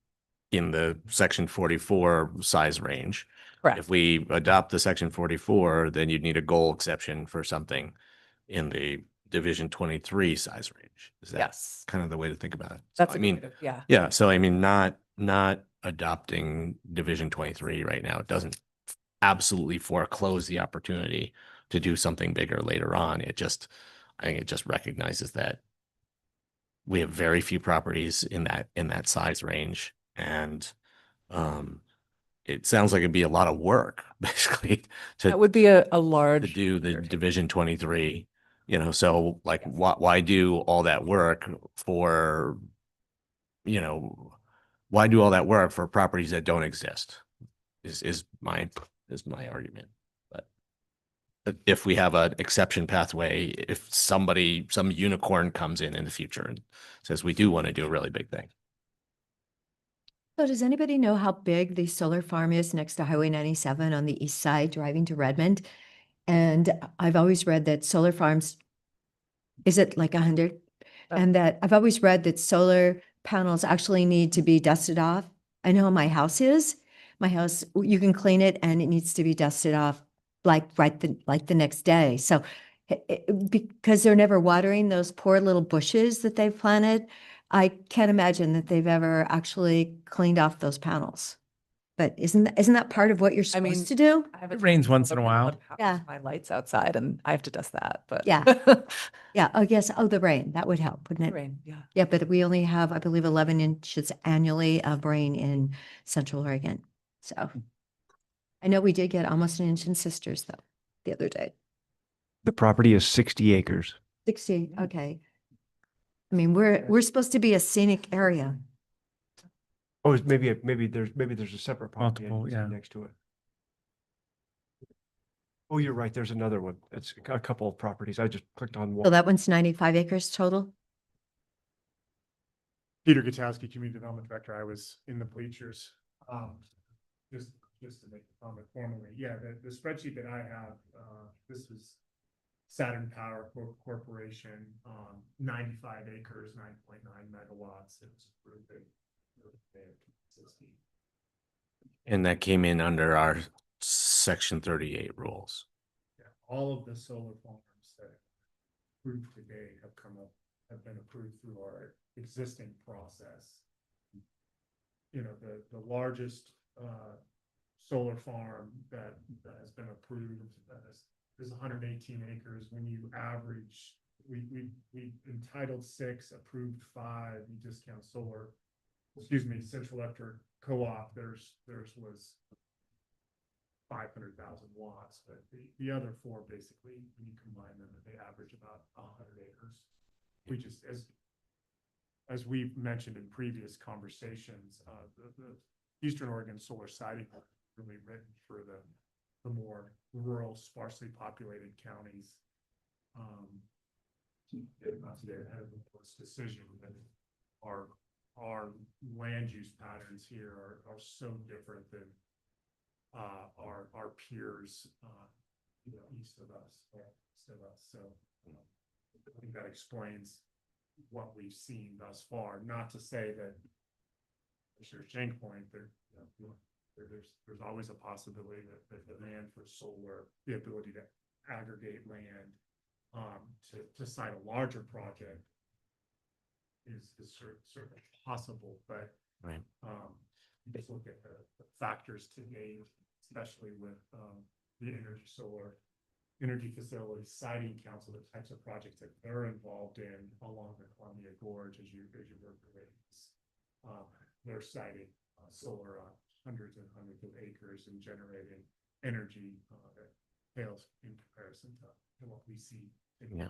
in the Section 44 size range. Correct. If we adopt the Section 44, then you'd need a goal exception for something in the Division 23 size range. Is that Yes. kind of the way to think about it? So, That's I a mean, good way to- yeah. yeah, so I mean, not adopting Division 23 right now, it doesn't absolutely foreclose the opportunity to do something bigger later on. I think it just recognizes that we have very few properties in that size range. And it sounds like it'd be a lot of work, basically, That to would be a to large. do the Division 23, you know, so like, why do all that work for, you know, why do all that work for properties that don't exist is my argument. But if we have an exception pathway, if somebody, some unicorn comes in the future and says, we do want to do a really big thing. So does anybody know how big the solar farm is next to Highway 97 on the east side driving to Redmond? And I've always read that solar farms, is it like 100? And that I've always read that solar panels actually need to be dusted off. I know how my house is. My house, you can clean it and it needs to be dusted off like the next day. So because they're never watering those poor little bushes that they've planted, I can't imagine that they've ever actually cleaned off those panels. But isn't that part of what you're I mean, supposed to do? I have It rains once in a while. Yeah. My lights outside and I have to dust that, but. Yeah. Yeah, oh, yes, oh, the rain, that would help, wouldn't it? Rain, yeah. Yeah, but we only have, I believe, 11 inches annually of rain in Central Oregon. So I know we did get almost an inch in Sisters though, the other day. The property is 60 acres. 60, okay. I mean, we're supposed to be a scenic area. Oh, maybe there's a separate property Multiple, yeah. next to it. Oh, you're right. There's another one. It's a couple of properties. I just clicked on So one. that one's 95 acres total? Peter Gutowski, Community Development Director. I was in the bleachers. Just to make the comment formally, yeah, the spreadsheet that I have, this was Saturn Power Corporation, 95 acres, 9.9 megawatts. It was approved in 2016. And that came in under our Section 38 rules. Yeah, all of the solar farms that are approved today have been approved through our existing process. You know, the largest solar farm that has been approved is 118 acres. When you average, we entitled 6, approved 5, you discount solar, Central Electric Co-op, theirs was 500,000 watts, but the other 4, basically, when you combine them, they average about 100 acres. We just, as we've mentioned in previous conversations, the Eastern Oregon solar siting is really written for the more rural, sparsely populated counties. Not to get ahead of this decision, but our land use patterns here are so different than our peers, east of us, So I think that explains what we've seen thus far. Not to say that, Mr. Shank point, there's always a possibility that the demand for solar, the ability to aggregate land, to cite a larger project is certainly possible, but Right. just look at the factors to date, especially with the energy facilities siting council, the types of projects that they're involved in along the Columbia Gorge as you work the ways. They're citing solar on hundreds and hundreds of acres and generating energy that pales in comparison to what we see. Yeah.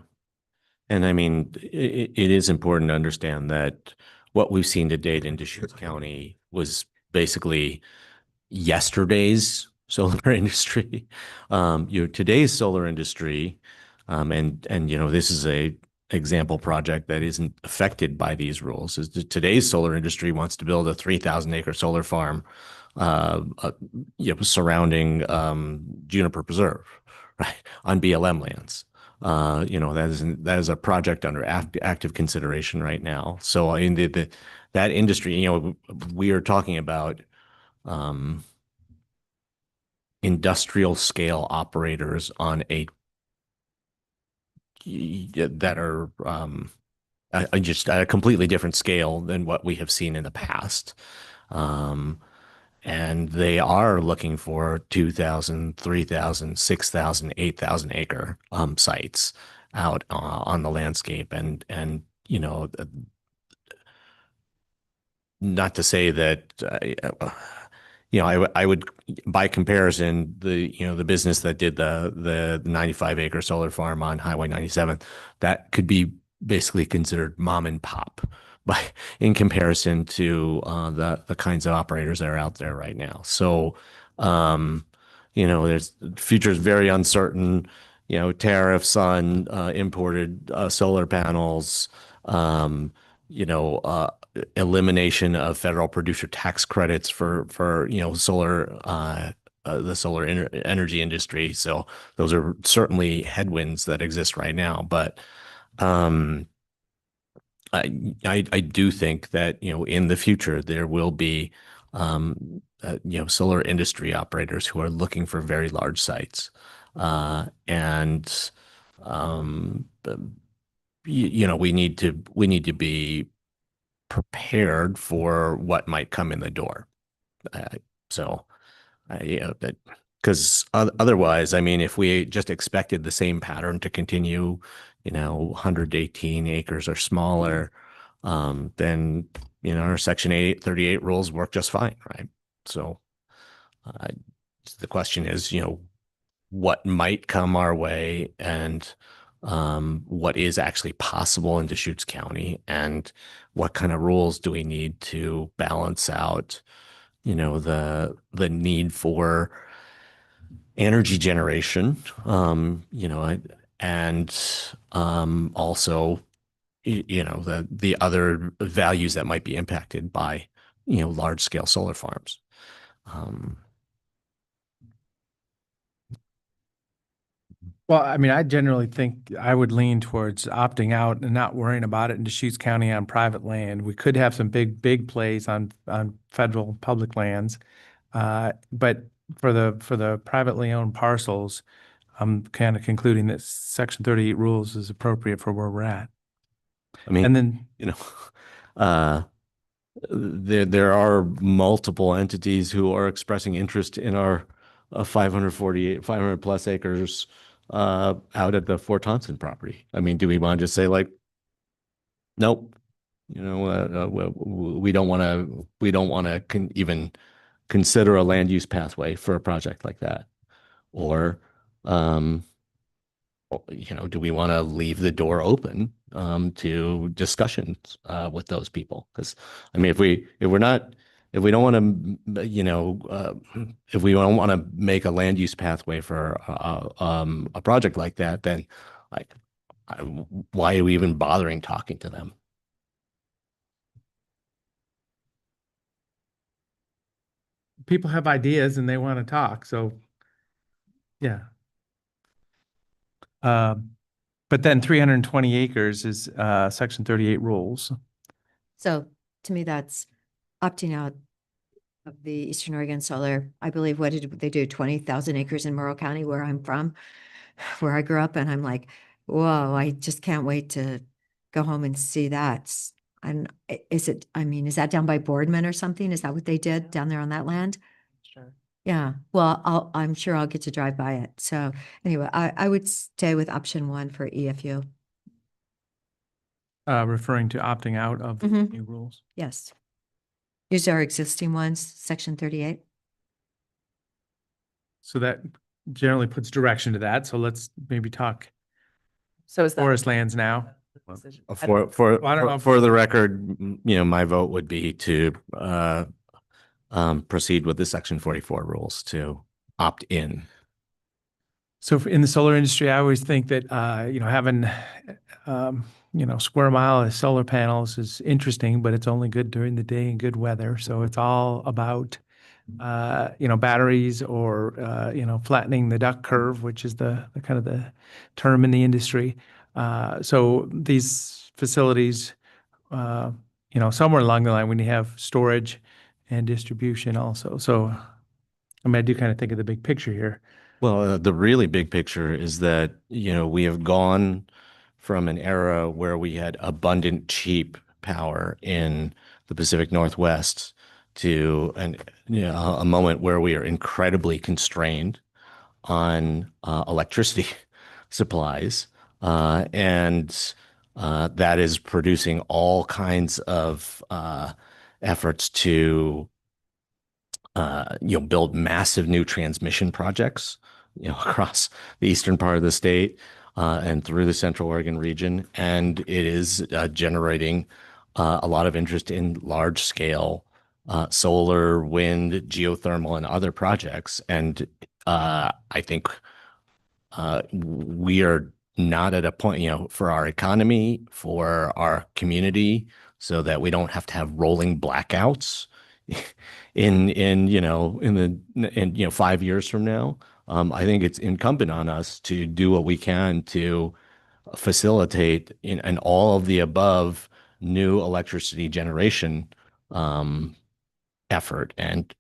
And I mean, it is important to understand that what we've seen to date in Deschutes County was basically yesterday's solar industry. Today's solar industry, and this is a example project that isn't affected by these rules. Is today's solar industry wants to build a 3,000 acre solar farm, surrounding Juniper Preserve, right, on BLM lands. That is a project under active consideration right now. So in that industry, we are talking about industrial scale operators on that are just at a completely different scale than what we have seen in the past. And they are looking for 2,000, 3,000, 6,000, 8,000 acre sites out on the landscape. And not to say that, I would, by comparison, the business that did the 95 acre solar farm on Highway 97, that could be basically considered mom and pop in comparison to the kinds of operators that are out there right now. So, the future is very uncertain. tariffs on imported solar panels, elimination of federal producer tax credits for solar the solar energy industry. So those are certainly headwinds that exist right now. But I do think that in the future there will be solar industry operators who are looking for very large sites, and we need to be prepared for what might come in the door. So, because otherwise, I mean, if we just expected the same pattern to continue, 118 acres or smaller, then, our Section 838 rules work just fine, right? So, the question is, what might come our way, and what is actually possible in Deschutes County, and what kind of rules do we need to balance out, the need for energy generation, and also, the other values that might be impacted by, large scale solar farms. Well, I mean, I generally think I would lean towards opting out and not worrying about it in Deschutes County on private land. We could have some big plays on federal public lands. But for the privately owned parcels, I'm kind of concluding that Section 38 rules is appropriate for where we're at. I mean, And then, there are multiple entities who are expressing interest in our 500 plus acres out at the Fort Thompson property. I mean, do we want to just say like, nope, we don't want to even consider a land use pathway for a project like that? Or, do we want to leave the door open to discussions with those people? Because I mean, if we don't want to make a land use pathway for a project like that, then why are we even bothering talking to them? people have ideas and they want to talk, so yeah. But then 320 acres is Section 38 rules. So to me, that's opting out of the Eastern Oregon Solar. I believe, what did they do? 20,000 acres in Morrow County, where I'm from, where I grew up. And I'm like, whoa, I just can't wait to go home and see that. And is that down by Boardman or something? Is that what they did down there on that land? Sure. Yeah, well, I'm sure I'll get to drive by it. So anyway, I would stay with option 1 for EFU. Referring to opting out of the Mhm. new rules. Yes. Use our existing ones, Section 38. So that generally puts direction to that. So let's maybe talk So is that? forest lands now. decision? For I don't know if- for the record, my vote would be to proceed with the Section 44 rules to opt in. So in the solar industry, I always think that, having, square mile of solar panels is interesting, but it's only good during the day and good weather. So it's all about, batteries or, flattening the duck curve, which is the kind of the term in the industry. So these facilities, somewhere along the line, when you have storage and distribution also. So, I mean, I do kind of think of the big picture here. Well, the really big picture is that, we have gone from an era where we had abundant, cheap power in the Pacific Northwest to a moment where we are incredibly constrained on electricity supplies. And that is producing all kinds of efforts to build massive new transmission projects, across the eastern part of the state and through the Central Oregon region. And it is generating a lot of interest in large scale solar, wind, geothermal, and other projects. And I think we are not at a point, for our economy, for our community, so that we don't have to have rolling blackouts in 5 years from now. I think it's incumbent on us to do what we can to facilitate in all of the above new electricity generation effort. And,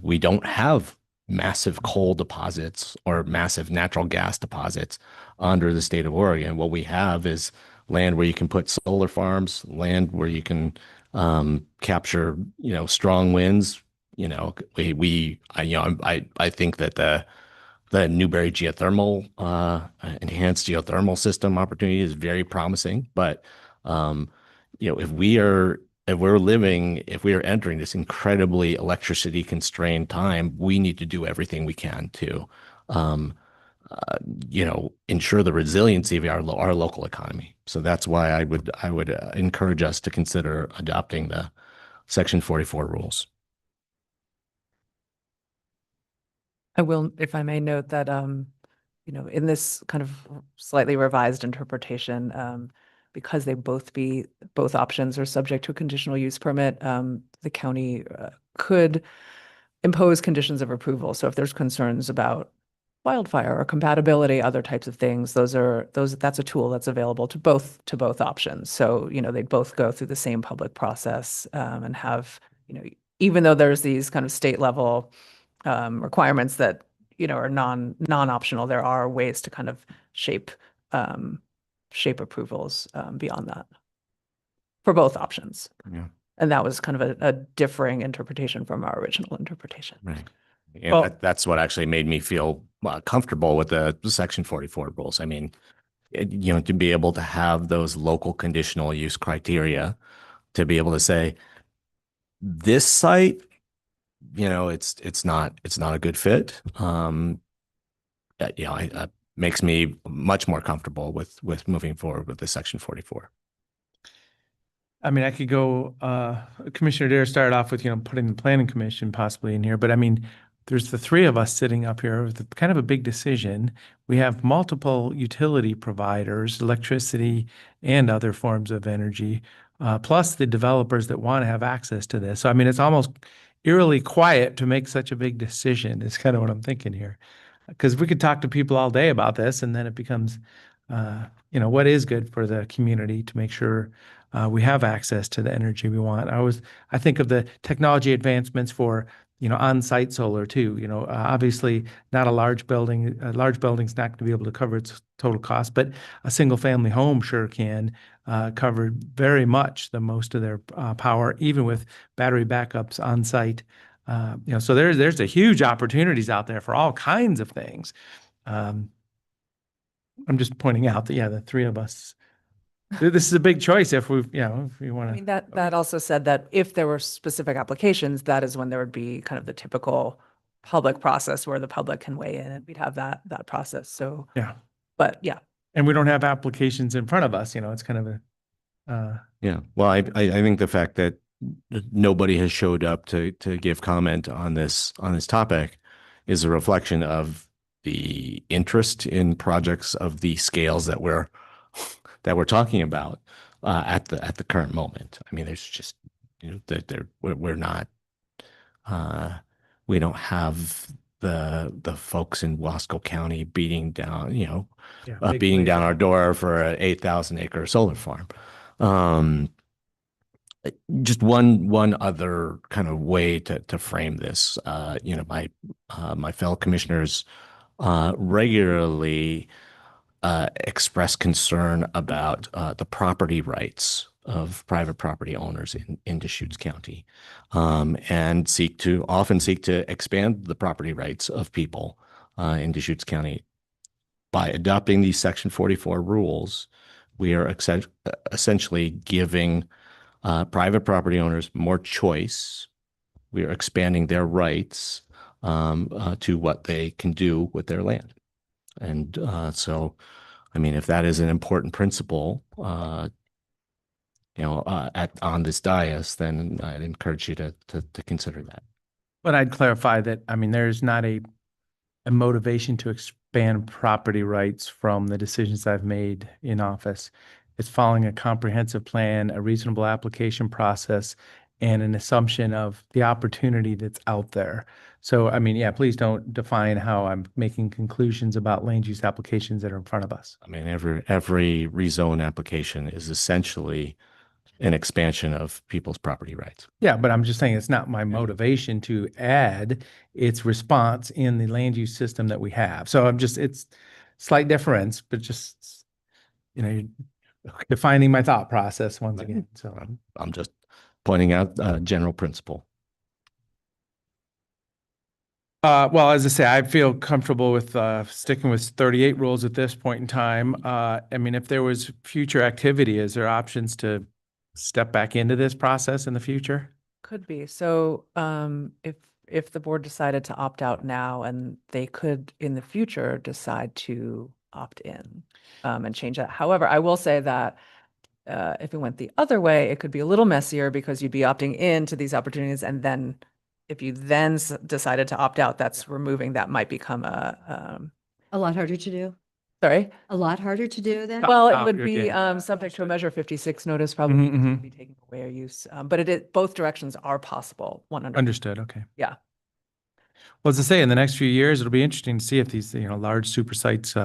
we don't have massive coal deposits or massive natural gas deposits under the state of Oregon. What we have is land where you can put solar farms, land where you can capture, strong winds. I think that the Newberry geothermal, enhanced geothermal system opportunity is very promising. But, if we are entering this incredibly electricity constrained time, we need to do everything we can to, ensure the resiliency of our local economy. So that's why I would encourage us to consider adopting the Section 44 rules. I will, if I may note that, in this kind of slightly revised interpretation, because both options are subject to a conditional use permit, the county could impose conditions of approval. So if there's concerns about wildfire or compatibility, other types of things, that's a tool that's available to both options. So, they'd both go through the same public process, and have, even though there's these kind of state level requirements that, are non-optional, there are ways to kind of shape approvals beyond that for both options. Yeah. And that was kind of a differing interpretation from our original interpretation. Right. Yeah, that's what actually made me feel comfortable with the Section 44 rules. I mean, to be able to have those local conditional use criteria, to be able to say, this site, it's not a good fit. It makes me much more comfortable with moving forward with the Section 44. I mean, I could go, Commissioner Dare started off with, putting the planning commission possibly in here, but I mean, there's the three of us sitting up here with kind of a big decision. We have multiple utility providers, electricity and other forms of energy, plus the developers that want to have access to this. So, I mean, it's almost eerily quiet to make such a big decision is kind of what I'm thinking here. Because we could talk to people all day about this, and then it becomes, what is good for the community to make sure we have access to the energy we want. I think of the technology advancements for, on-site solar too. Obviously not a large building. A large building's not going to be able to cover its total cost, but a single-family home sure can cover very much the most of their power, even with battery backups on site. So there's a huge opportunities out there for all kinds of things. I'm just pointing out that, the three of us, this is a big choice if we want to. I mean, that also said that if there were specific applications, that is when there would be kind of the typical public process where the public can weigh in, and we'd have that process. So, Yeah. But yeah. And we don't have applications in front of us, it's kind of a. Yeah. Well, I think the fact that nobody has showed up to give comment on this topic is a reflection of the interest in projects of the scales that we're talking about at the current moment. I mean, there's just we're not we don't have the folks in Wasco County beating down our door for an 8,000 acre solar farm. Just one other kind of way to frame this, my fellow commissioners regularly express concern about the property rights of private property owners in Deschutes County, and often seek to expand the property rights of people in Deschutes County. By adopting these Section 44 rules, we are essentially giving private property owners more choice. We are expanding their rights to what they can do with their land. And so, I mean, if that is an important principle, on this dais, then I'd encourage you to consider that. But I'd clarify that, I mean, there's not a a motivation to expand property rights from the decisions I've made in office. It's following a comprehensive plan, a reasonable application process, and an assumption of the opportunity that's out there. So, I mean, yeah, please don't define how I'm making conclusions about land use applications that are in front of us. I mean, every rezone application is essentially an expansion of people's property rights. Yeah, but I'm just saying it's not my motivation to add its response in the land use system that we have. So it's slight difference, but just, you're defining my thought process once again. So I'm just pointing out a general principle. well, as I say, I feel comfortable with sticking with 38 rules at this point in time. I mean, if there was future activity, is there options to step back into this process in the future? Could be. So if the board decided to opt out now, and they could in the future decide to opt in and change that. However, I will say that if it went the other way, it could be a little messier because you'd be opting into these opportunities, and then if you then decided to opt out, that's removing, that might become A lot harder to do. sorry. A lot harder to do then? Well, it Oh, would okay. be subject to a Measure 56 notice, probably Mhm, mhm. be taking away a use. But both directions are possible. 100. Understood. Okay. Yeah. Well, as I say, in the next few years, it'll be interesting to see if these, large super sites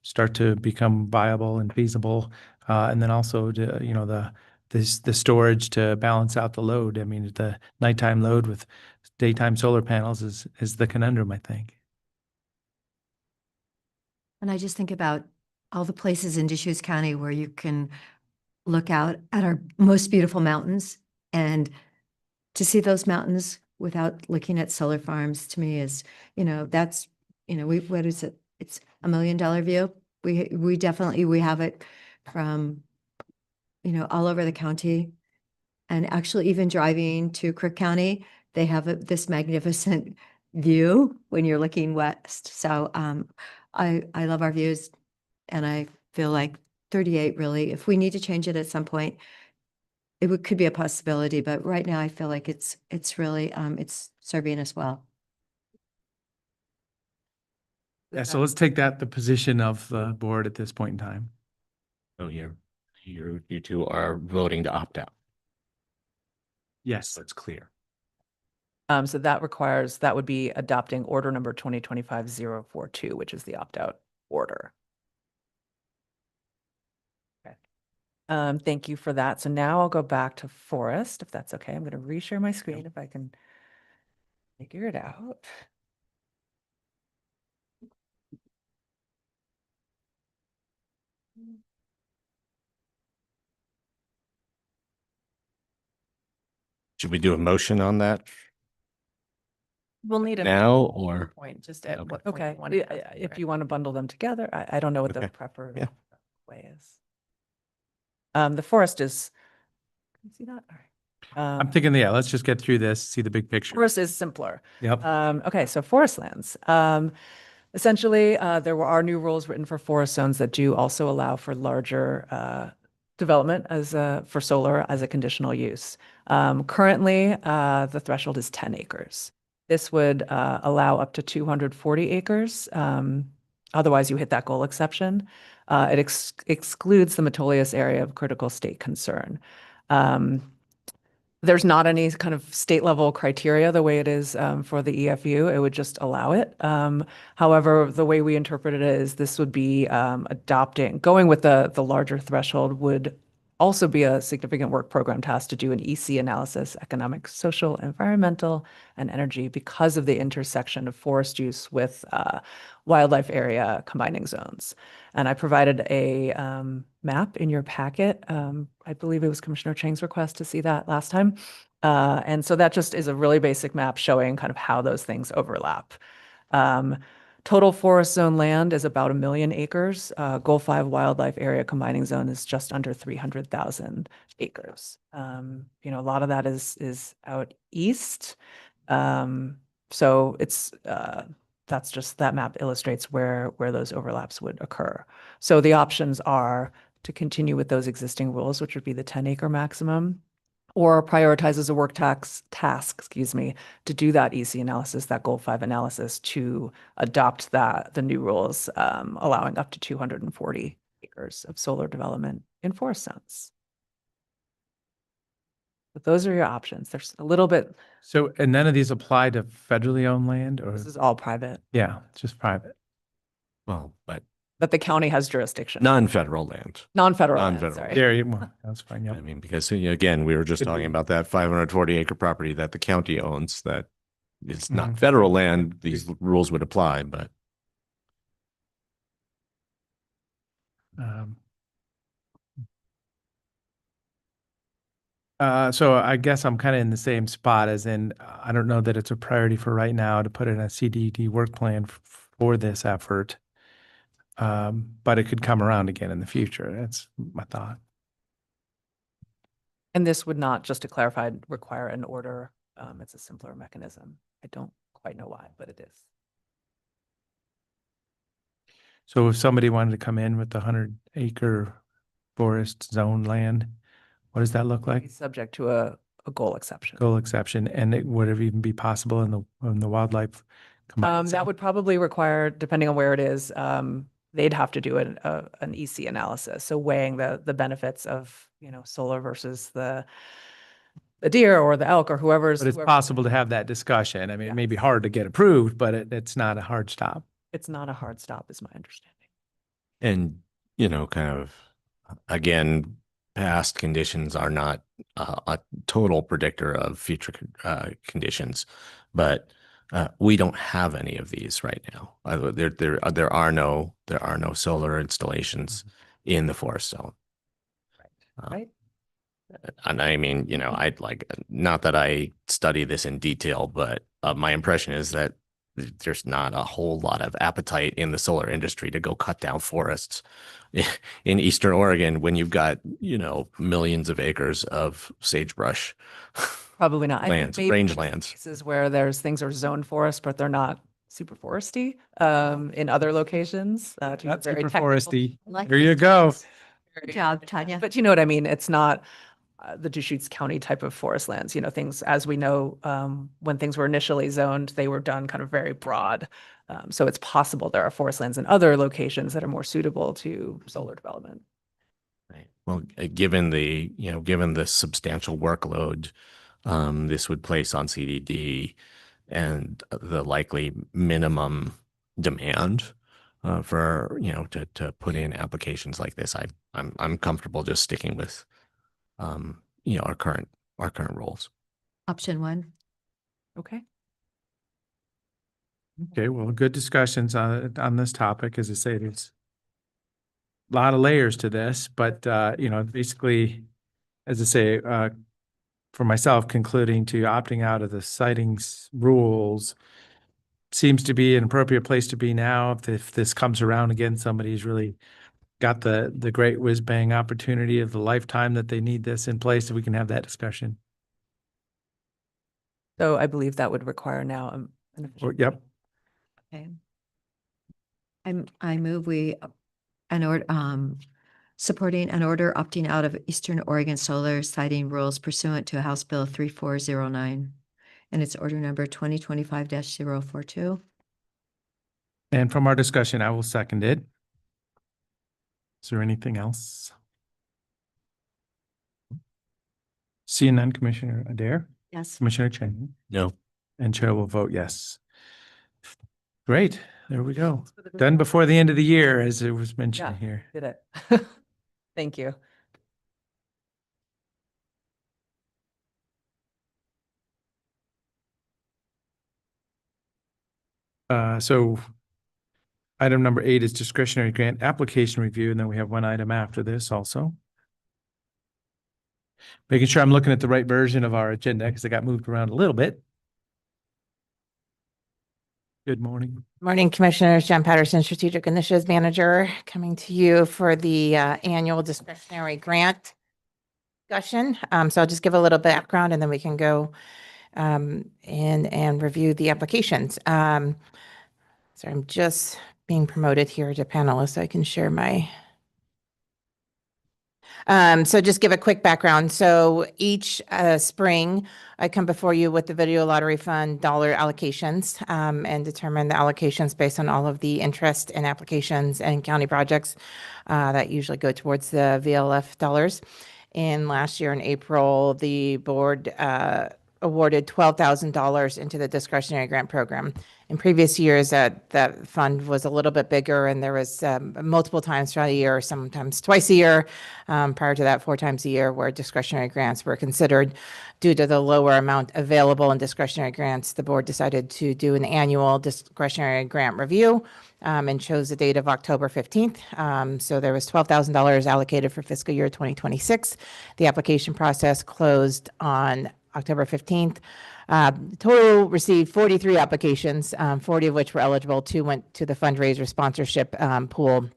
start to become viable and feasible. And then also, the storage to balance out the load. I mean, the nighttime load with daytime solar panels is the conundrum, I think. And I just think about all the places in Deschutes County where you can look out at our most beautiful mountains, and to see those mountains without looking at solar farms, to me is, that's, what is it? It's $1 million view. We definitely, we have it from, all over the county. And actually even driving to Crook County, they have this magnificent view when you're looking west. So I love our views, and I feel like 38 really, if we need to change it at some point, could be a possibility, but right now I feel like it's really, it's serving us well. Yeah, so let's take the position of the board at this point in time. So you two are voting to opt out. Yes. So it's clear. So that would be adopting order number 2025-042, which is the opt-out order. Okay. Thank you for that. So now I'll go back to Forest, if that's okay. I'm going to reshare my screen if I can figure it out. Should we do a motion on that We'll need a now or? point, just at Okay. what point Okay. you want to if you want to bundle them together. I don't know what the Okay. preferred Yeah. way is. The forest is, can you see that? All right. I'm thinking, let's just get through this, see the big picture. Forest is simpler. Yep. Okay, so forest lands. Essentially, there are new rules written for forest zones that do also allow for larger development for solar as a conditional use. Currently, the threshold is 10 acres. This would allow up to 240 acres. Otherwise, you hit that goal exception. It excludes the Metolius area of critical state concern. There's not any kind of state level criteria the way it is for the EFU. It would just allow it. However, the way we interpreted it is this would be going with the larger threshold would also be a significant work program task to do an EC analysis, economic, social, environmental, and energy, because of the intersection of forest use with wildlife area combining zones. And I provided a map in your packet. I believe it was Commissioner Chang's request to see that last time. And so that just is a really basic map showing kind of how those things overlap. Total forest zone land is about 1 million acres. Goal 5 wildlife area combining zone is just under 300,000 acres. A lot of that is out east. So it's that's just, that map illustrates where those overlaps would occur. So the options are to continue with those existing rules, which would be the 10-acre maximum, or prioritizes a task, excuse me, to do that EC analysis, that Goal 5 analysis, to adopt the new rules, allowing up to 240 acres of solar development in forest zones. But those are your options. There's a little bit, So, and none of these apply to federally owned land or? this is all private, Yeah, just private. Well, but but the county has jurisdiction. non-federal land. Non-federal land, non-federal. sorry. There, well, that's fine, I yep. mean, because again, we were just Could talking be. about that 540 acre property that the county owns that it's not Mhm. federal land. These rules would apply, but Um, So I guess I'm kind of in the same spot as in, I don't know that it's a priority for right now to put in a CDD work plan for this effort. But it could come around again in the future. That's my thought. And this would not, just to clarify, require an order. It's a simpler mechanism. I don't quite know why, but it is. So if somebody wanted to come in with the 100-acre forest zone land, what does that look like? Be subject to a goal exception. Goal exception, and it would it even be possible in the wildlife? combined That zone? would probably require, depending on where it is, they'd have to do an EC analysis. So weighing the benefits of, solar versus the deer or the elk or whoever's. But it's whoever- possible to have that discussion. I mean, it may be Yes. hard to get approved, but it's not a hard stop. It's not a hard stop, is my understanding. and kind of again, past conditions are not a total predictor of future conditions, but we don't have any of these right now. There are no solar installations in the forest zone. Right. And I mean, I'd like, not that I study this in detail, but my impression is that there's not a whole lot of appetite in the solar industry to go cut down forests in Eastern Oregon when you've got, millions of acres of sagebrush. Probably not. I think Lands, maybe range there's lands. Cases where things are zoned forest, but they're not super foresty, in other locations. To be That's very super technical. foresty. Like There you go. Good job, Tanya. But you know what I mean? It's not the Deschutes County type of forest lands, things, as we know, when things were initially zoned, they were done kind of very broad. So it's possible there are forest lands in other locations that are more suitable to solar development. Right. Well, given the substantial workload this would place on CDD and the likely minimum demand for to put in applications like this, I'm comfortable just sticking with our current rules. Option 1. Okay. Okay, well, good discussions on this topic. As I say, there's a lot of layers to this, but basically, as I say, for myself, concluding to opting out of the sightings rules seems to be an appropriate place to be now. If this comes around again, somebody's really got the great whiz bang opportunity of the lifetime that they need this in place, so we can have that discussion. So I believe that would require now an official. Yep. Okay. I move we, an order, supporting an order opting out of Eastern Oregon solar siting rules pursuant to House Bill 3409. And it's order number 2025-042. And from our discussion, I will second it. Is there anything else? Seeing none, Commissioner Adair, Yes. Commissioner Chen, No. and Chair will vote yes. Great, there we go. Done before the end of the year, as it was mentioned Yeah. here. Did it. Thank you. So item number 8 is discretionary grant application review, and then we have one item after this also. Making sure I'm looking at the right version of our agenda because it got moved around a little bit. Good morning. Morning, Commissioners. Jen Patterson, Strategic Initiatives Manager, coming to you for the annual discretionary grant discussion. So I'll just give a little background and then we can go and review the applications. So I'm just being promoted here to panelist so I can share my. So just give a quick background. So each spring, I come before you with the Video Lottery Fund dollar allocations and determine the allocations based on all of the interest and applications and county projects that usually go towards the VLF dollars. And last year in April, the board awarded $12,000 into the discretionary grant program. In previous years, that fund was a little bit bigger, and there was multiple times throughout the year, sometimes twice a year, prior to that, 4 times a year, where discretionary grants were considered. Due to the lower amount available in discretionary grants, the board decided to do an annual discretionary grant review and chose the date of October 15th. So there was $12,000 allocated for fiscal year 2026. The application process closed on October 15th. Total received 43 applications, 40 of which were eligible. 2 went to the fundraiser sponsorship pool,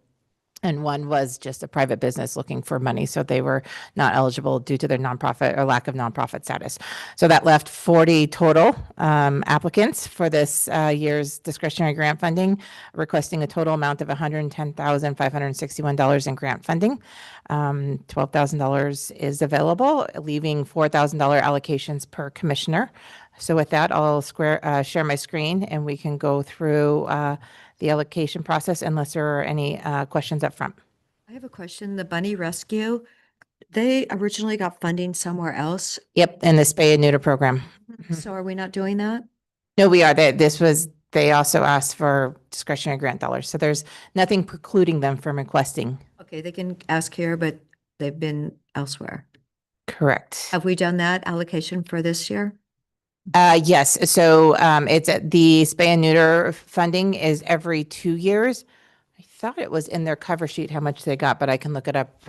and 1 was just a private business looking for money. So they were not eligible due to their nonprofit or lack of nonprofit status. So that left 40 total applicants for this year's discretionary grant funding, requesting a total amount of $110,561 in grant funding. $12,000 is available, leaving $4,000 allocations per commissioner. So with that, I'll share my screen and we can go through the allocation process unless there are any questions up front. I have a question. The Bunny Rescue, they originally got funding somewhere else. Yep, in the spay and neuter program. So are we not doing that? No, we are. They also asked for discretionary grant dollars. So there's nothing precluding them from requesting. Okay, they can ask here, but they've been elsewhere. Correct. Have we done that allocation for this year? Yes. So it's the spay and neuter funding is every 2 years. I thought it was in their cover sheet how much they got, but I can look it up.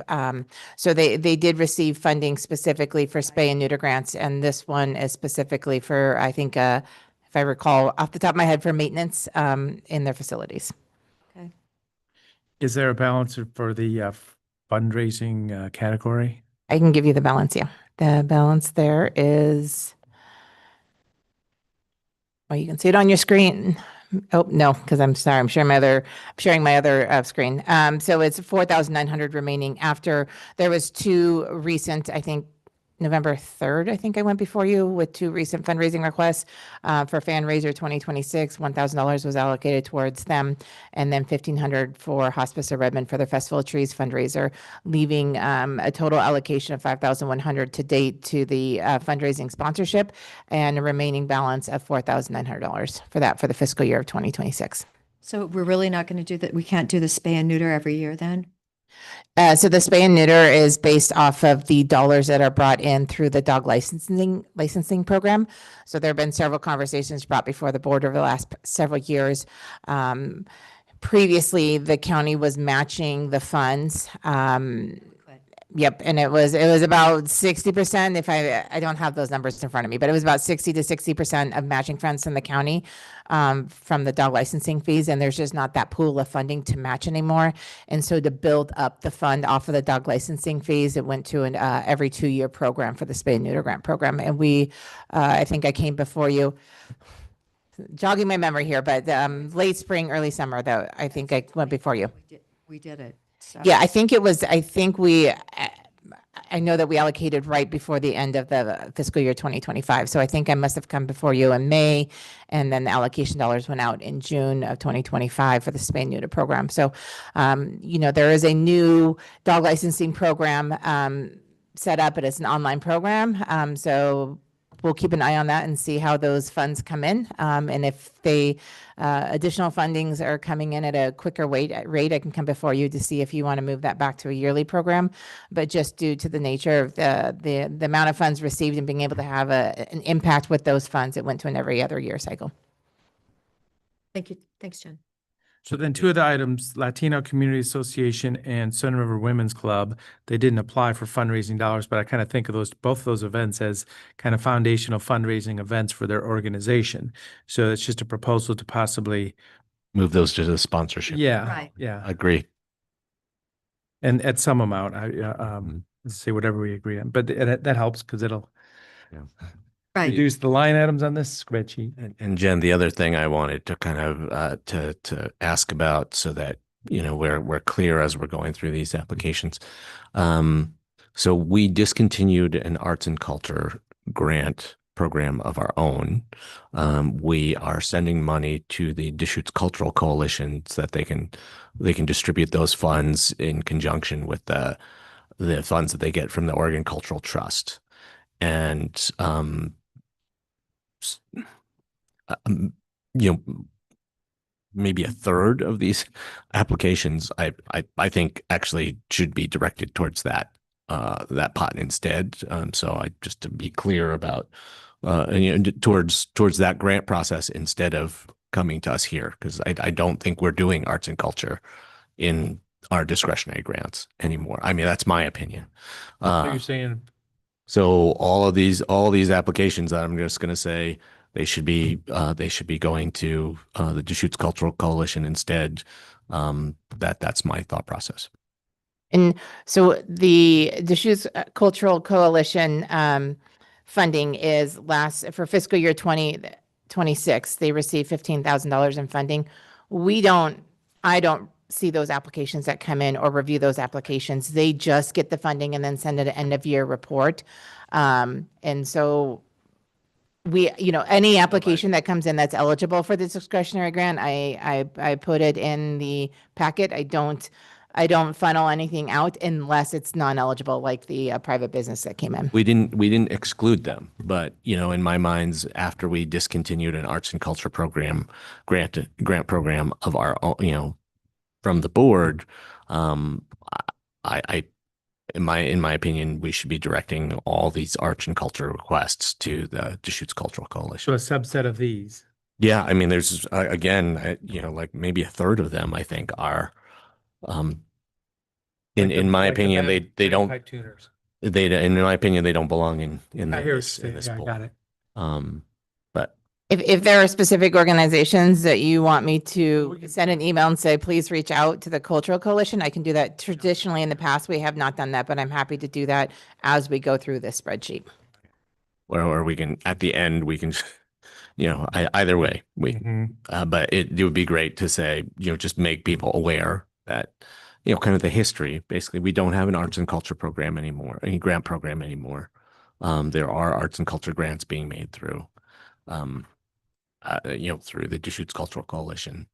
So they did receive funding specifically for spay and neuter grants, and this one is specifically for, I think, if I recall off the top of my head, for maintenance in their facilities. Okay. Is there a balance for the fundraising category? I can give you the balance. Yeah, the balance there is. Well, you can see it on your screen. Oh, no, because I'm sorry. I'm sharing my other screen. So it's 4,900 remaining after there was 2 recent, I think, November 3rd, I think I went before you with 2 recent fundraising requests for Fanraiser 2026. $1,000 was allocated towards them, and then $1,500 for Hospice of Redmond for their Festival of Trees fundraiser, leaving a total allocation of $5,100 to date to the fundraising sponsorship, and a remaining balance of $4,900 for the fiscal year of 2026. So we're really not going to do that. We can't do the spay and neuter every year then? So the spay and neuter is based off of the dollars that are brought in through the dog licensing program. So there have been several conversations brought before the board over the last several years. Previously, the county was matching the funds. Yep, and it was about 60%. If I don't have those numbers in front of me, but it was about 60 to 60% of matching funds from the county from the dog licensing fees, and there's just not that pool of funding to match anymore. And so to build up the fund off of the dog licensing fees, it went to an every 2-year program for the spay and neuter grant program. And we, I think I came before you, jogging my memory here, but late spring, early summer, though, I think I went before you. We did it. So. Yeah, I know that we allocated right before the end of the fiscal year 2025. So I think I must have come before you in May, and then the allocation dollars went out in June of 2025 for the spay and neuter program. So, there is a new dog licensing program set up. It is an online program. So we'll keep an eye on that and see how those funds come in. And if additional fundings are coming in at a quicker rate, I can come before you to see if you want to move that back to a yearly program. But just due to the nature of the amount of funds received and being able to have an impact with those funds, it went to an every other year cycle. Thank you. Thanks, Jen. So then 2 of the items, Latino Community Association and Sun River Women's Club, they didn't apply for fundraising dollars, but I kind of think of both of those events as kind of foundational fundraising events for their organization. So it's just a proposal to possibly Move those to the sponsorship. Yeah, Right. yeah. Agree. And at some amount, let's say whatever we agree on, but that helps because it'll Right. reduce the line items on this spreadsheet. And Jen, the other thing I wanted to kind of to ask about so that we're clear as we're going through these applications. So we discontinued an arts and culture grant program of our own. We are sending money to the Deschutes Cultural Coalition so that they can distribute those funds in conjunction with the funds that they get from the Oregon Cultural Trust. And you know, maybe a third of these applications, I think actually should be directed towards that pot instead. So just to be clear about towards that grant process instead of coming to us here, because I don't think we're doing arts and culture in our discretionary grants anymore. I mean, that's my opinion. So you're saying So all these applications that I'm just going to say they should be going to the Deschutes Cultural Coalition instead. That's my thought process. And so the Deschutes Cultural Coalition funding is for fiscal year 2026, they received $15,000 in funding. I don't see those applications that come in or review those applications. They just get the funding and then send an end of year report. And so any application that comes in that's eligible for this discretionary grant, I put it in the packet. I don't funnel anything out unless it's non-eligible, like the private business that came in. We didn't exclude them, but in my mind's, after we discontinued an arts and culture program grant program of our own, from the board, in my opinion, we should be directing all these arts and culture requests to the Deschutes Cultural Coalition. so a subset of these. Yeah, I mean, there's again, like maybe a third of them, I think, are, in my opinion, they don't. Pipe tuners. In my opinion, they don't belong in I hear this what you're saying. Yeah, I pool. got it. But If there are specific organizations that you want me to send an email and say, please reach out to the Cultural Coalition, I can do that. Traditionally, in the past, we have not done that, but I'm happy to do that as we go through this spreadsheet. or we can, at the end, we can, either way, but it would be great to say, just make people aware that, kind of the history. Basically, we don't have an arts and culture program anymore, any grant program anymore. There are arts and culture grants being made through, through the Deschutes Cultural Coalition.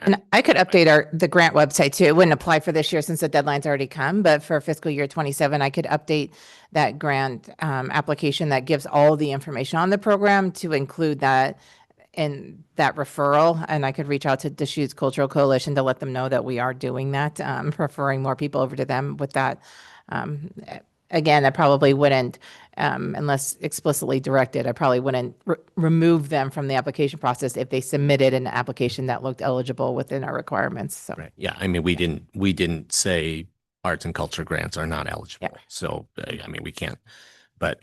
And I could update the grant website too. It wouldn't apply for this year since the deadline's already come, but for fiscal year 27, I could update that grant application that gives all the information on the program to include that in that referral. And I could reach out to Deschutes Cultural Coalition to let them know that we are doing that, referring more people over to them with that. Again, I probably wouldn't, unless explicitly directed, I probably wouldn't remove them from the application process if they submitted an application that looked eligible within our requirements. So. Right. Yeah. I mean, we didn't say arts and culture grants are not eligible. Yeah. So, I mean, we can't, but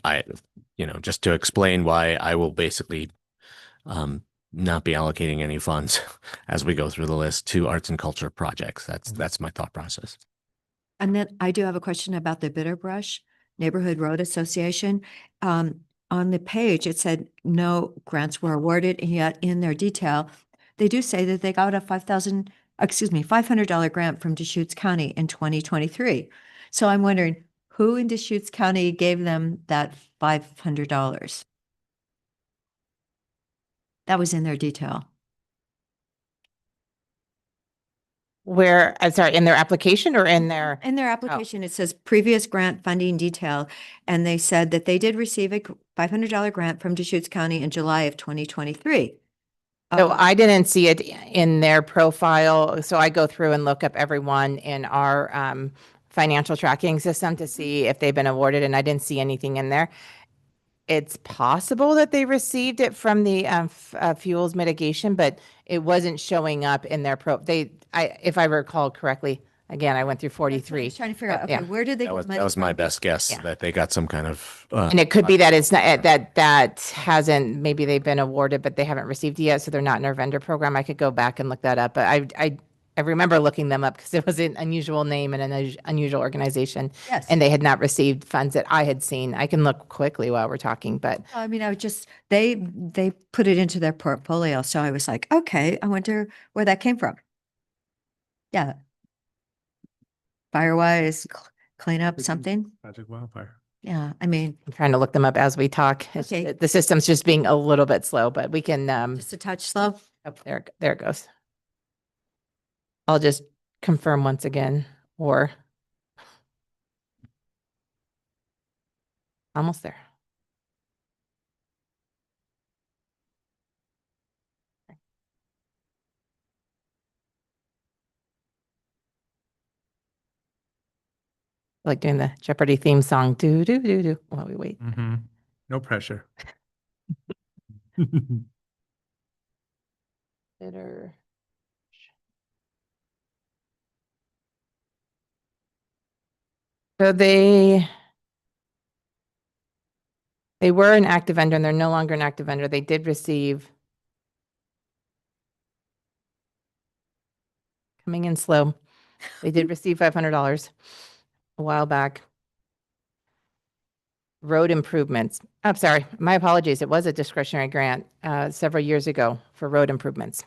just to explain why I will basically, not be allocating any funds as we go through the list to arts and culture projects. That's my thought process. And then I do have a question about the Bitterbrush Neighborhood Road Association. On the page, it said no grants were awarded, and yet in their detail, they do say that they got a $500 grant from Deschutes County in 2023. So I'm wondering, who in Deschutes County gave them that $500? That was in their detail. Where, I'm sorry, in their application or in their? In their application, it says previous grant funding detail, and they said that they did receive a $500 grant from Deschutes County in July of 2023. So I didn't see it in their profile. So I go through and look up everyone in our financial tracking system to see if they've been awarded, and I didn't see anything in there. It's possible that they received it from the fuels mitigation, but it wasn't showing up in their if I recall correctly, again, I went through That's what I 43. was trying to figure out, okay, Yeah. where did they That get was, money that was my from? best guess, Yeah. that they got some kind of, And it could be that it's not, that hasn't, maybe they've been awarded, but they haven't received it yet, so they're not in our vendor program. I could go back and look that up, but I remember looking them up because it was an unusual name and an unusual organization. Yes. And they had not received funds that I had seen. I can look quickly while we're talking, but I mean, I would just, they put it into their portfolio. So I was like, okay, I wonder where that came from. Yeah. Firewise, cleanup, something? Project Wildfire. Yeah, I mean, I'm trying to look them up as we talk. Okay. The system's just being a little bit slow, but we can, just a touch slow. oh, there it goes. I'll just confirm once again, or almost there. Like doing the Jeopardy theme song, do, do, do, do, while we wait. Mm-hmm. No pressure. Consider- So they were an active vendor and they're no longer an active vendor. They did receive, coming in slow, they did receive $500 a while back. Road improvements. I'm sorry, my apologies. It was a discretionary grant several years ago for road improvements.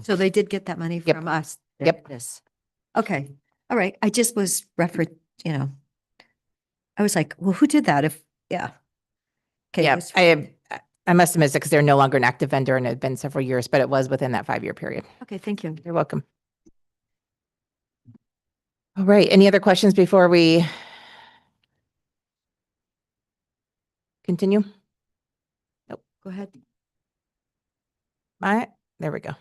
So they did get that money Yep. from us. Yep. This. Okay, all right. I just was I was like, well, who did that? Yeah. Okay. Yeah, this- I must have missed it because they're no longer an active vendor and it had been several years, but it was within that 5-year period. Okay, thank you. You're welcome. All right, any other questions before we continue? Go ahead. All right, there we go.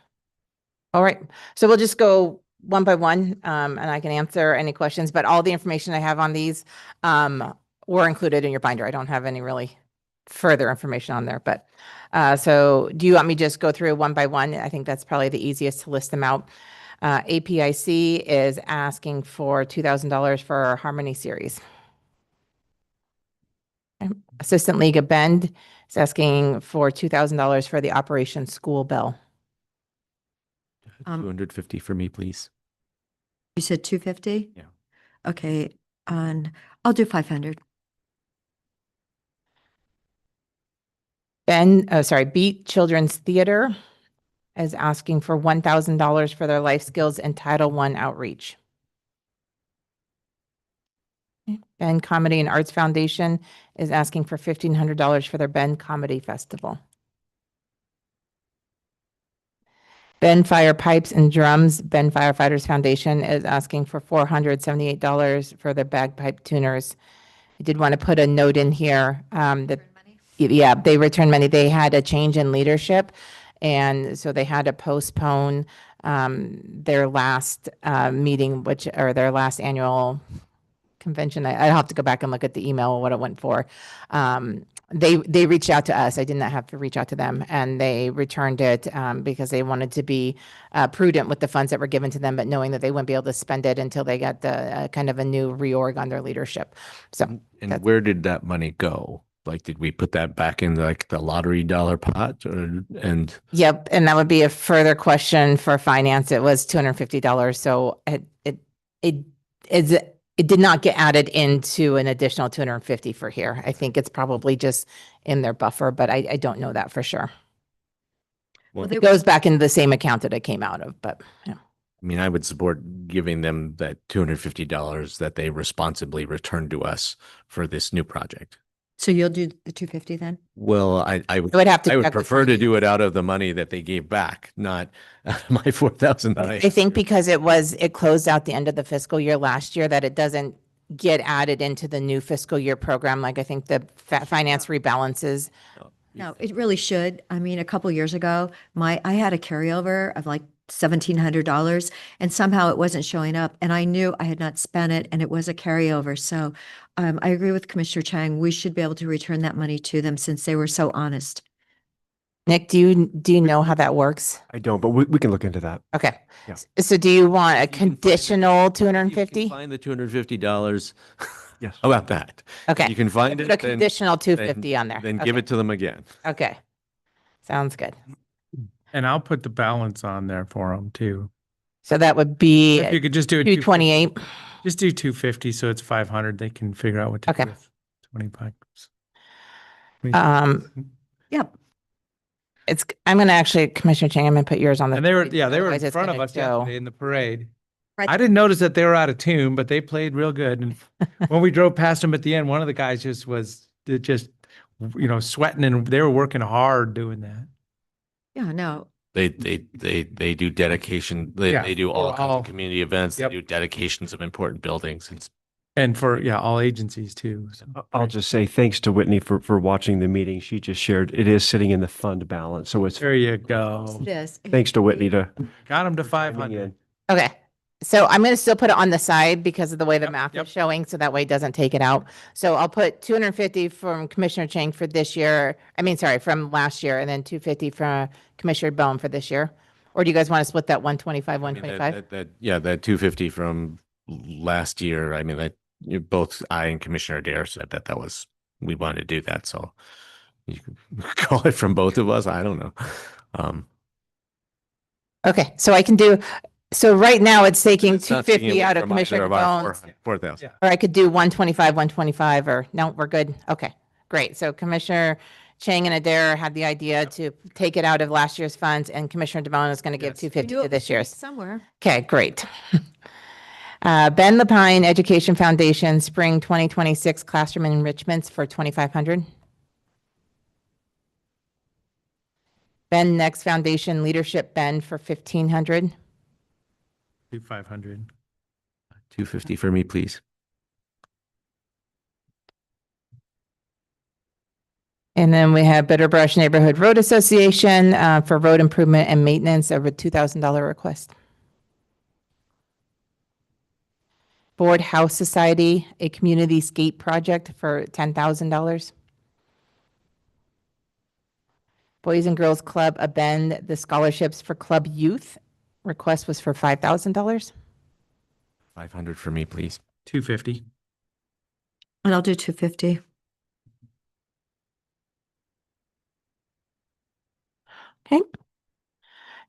All right, so we'll just go one by one, and I can answer any questions, but all the information I have on these were included in your binder. I don't have any really further information on there, but so do you want me to just go through one by one? I think that's probably the easiest to list them out. APIC is asking for $2,000 for our Harmony series. Assistant League of Bend is asking for $2,000 for the Operation School Bell. 250 for me, please. You said 250? Yeah. Okay, I'll do 500. Beat Children's Theater is asking for $1,000 for their Life Skills and Title I outreach. Bend Comedy and Arts Foundation is asking for $1,500 for their Bend Comedy Festival. Bend Fire Pipes and Drums, Bend Firefighters Foundation is asking for $478 for their bagpipe tuners. I did want to put a note in here that, yeah, they returned money. They had a change in leadership, and so they had to postpone their last meeting, or their last annual convention. I'll have to go back and look at the email, what it went for. They reached out to us. I did not have to reach out to them, and they returned it because they wanted to be prudent with the funds that were given to them, but knowing that they wouldn't be able to spend it until they got the kind of a new reorg on their leadership. So, And where did that money go? Like, did we put that back in like the lottery dollar pot and? Yep. And that would be a further question for finance. It was $250. So it did not get added into an additional 250 for here. I think it's probably just in their buffer, but I don't know that for sure. Well, It goes back into the same account that it came out of, but yeah. I mean, I would support giving them that $250 that they responsibly returned to us for this new project. So you'll do the 250 then? Well, I I would have to I would check with prefer to finance. do it out of the money that they gave back, not out of my 4,000 that I think because it closed out the end of the fiscal year last year, that it doesn't get added into the new fiscal year program. Like I think the finance rebalances. No, it really should. I mean, a couple years ago, I had a carryover of like $1,700 and somehow it wasn't showing up and I knew I had not spent it and it was a carryover. So I agree with Commissioner Chang. We should be able to return that money to them since they were so honest. Nick, do you know how that works? I don't, but we can look into that. Okay. Yeah. So do you want a can find it. conditional You can 250? find the $250. Yes. How about that? Okay. You can find Put it. a conditional 250 on there. Then give Okay. it to them again. Okay. Sounds good. And I'll put the balance on there for them too. So that would be If you could just do it. 228. Just do 250, so it's 500. They can figure out what to Okay. do with 20 bucks. Yep. I'm going to actually, Commissioner Chang, I'm going to put yours on the. And they were, screen, yeah, they were otherwise in it's front of gonna us go- yesterday in the parade. Right. I didn't notice that they were out of tune, but they played real good. And when we drove past them at the end, one of the guys sweating, and they were working hard doing that. Yeah, no, They do dedication. Yeah, They do all for kinds all- of community events. They Yep. do dedications of important buildings. It's And for, all agencies too. So, I'll just say thanks to Whitney for watching the meeting. She just shared, it is sitting in the fund balance. So it's there you go. this. thanks to Whitney to Got them to chiming 500. in. Okay. So I'm going to still put it on the side because of the way the Yep, math yep. is showing, so that way it doesn't take it out. So I'll put 250 from Commissioner Chang for this year. From last year, and then 250 from Commissioner Bone for this year. Or do you guys want to split that 125, I mean, 125? that 250 from last year. I mean, both I and Commissioner Adair said that we wanted to do that. So you can call it from both of us. I don't know. Okay, so I can do, so right now it's taking It's not taking 250 away out of from either Commissioner of our Bone's. 4,000. Or I could do 125, 125, or no, we're good. Okay, great. So Commissioner Chang and Adair had the idea to take it out of last year's funds, and Commissioner DeBona is going to give Yes. 250 Do to it this year's. Somewhere. Okay, great. Ben Lapine Education Foundation Spring 2026 Classroom Enrichments for 2,500. Ben Next Foundation Leadership Bend for 1,500. 500. 250 for me, please. And then we have Bitter Brush Neighborhood Road Association for road improvement and maintenance over $2,000 request. Board House Society, a community skate project for $10,000. Boys and Girls Club, a Bend, the scholarships for club youth. Request was for $5,000. 500 for me, please. 250. And I'll do 250. Okay.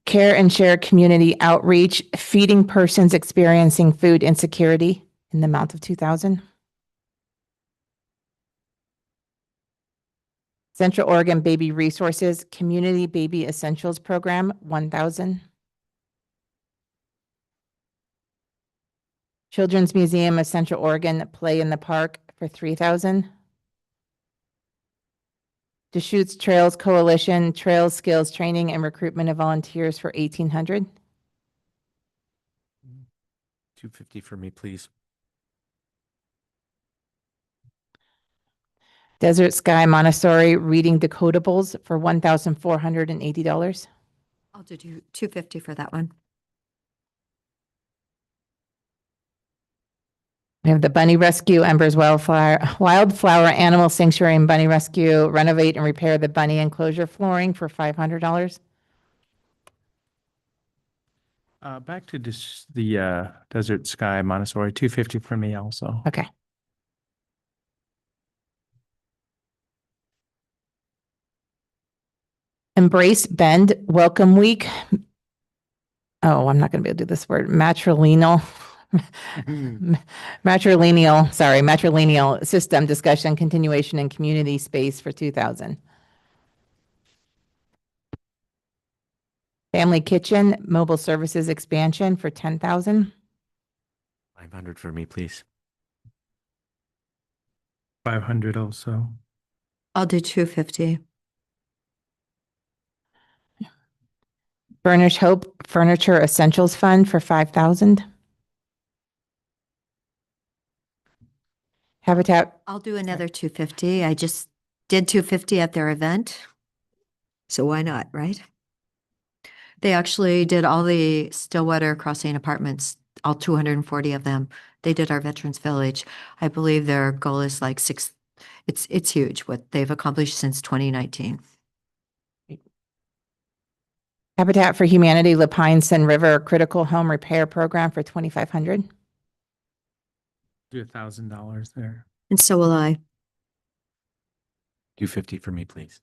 Care and Share Community Outreach, feeding persons experiencing food insecurity in the amount of 2,000. Central Oregon Baby Resources Community Baby Essentials Program, 1,000. Children's Museum of Central Oregon Play in the Park for 3,000. Deschutes Trails Coalition Trails Skills Training and Recruitment of Volunteers for 1,800. 250 for me, please. Desert Sky Montessori Reading Decodables for $1,480. I'll do 250 for that one. We have the Bunny Rescue, Embers Wildflower Animal Sanctuary and Bunny Rescue, renovate and repair the bunny enclosure flooring for $500. Back to the Desert Sky Montessori, 250 for me also. Okay. Embrace Bend Welcome Week. Oh, I'm not going to be able to do this word. Matrilineal system discussion, continuation and community space for 2,000. Family Kitchen Mobile Services Expansion for 10,000. 500 for me, please. 500 also. I'll do 250. Burnish Hope Furniture Essentials Fund for 5,000. Habitat, I'll do another 250. I just did 250 at their event. So why not, right? They actually did all the Stillwater Crossing apartments, all 240 of them. They did our Veterans Village. I believe their goal is like it's huge what they've accomplished since 2019. Habitat for Humanity Lapine Sun River Critical Home Repair Program for 2,500. Do $1,000 there. And so will I. 250 for me, please.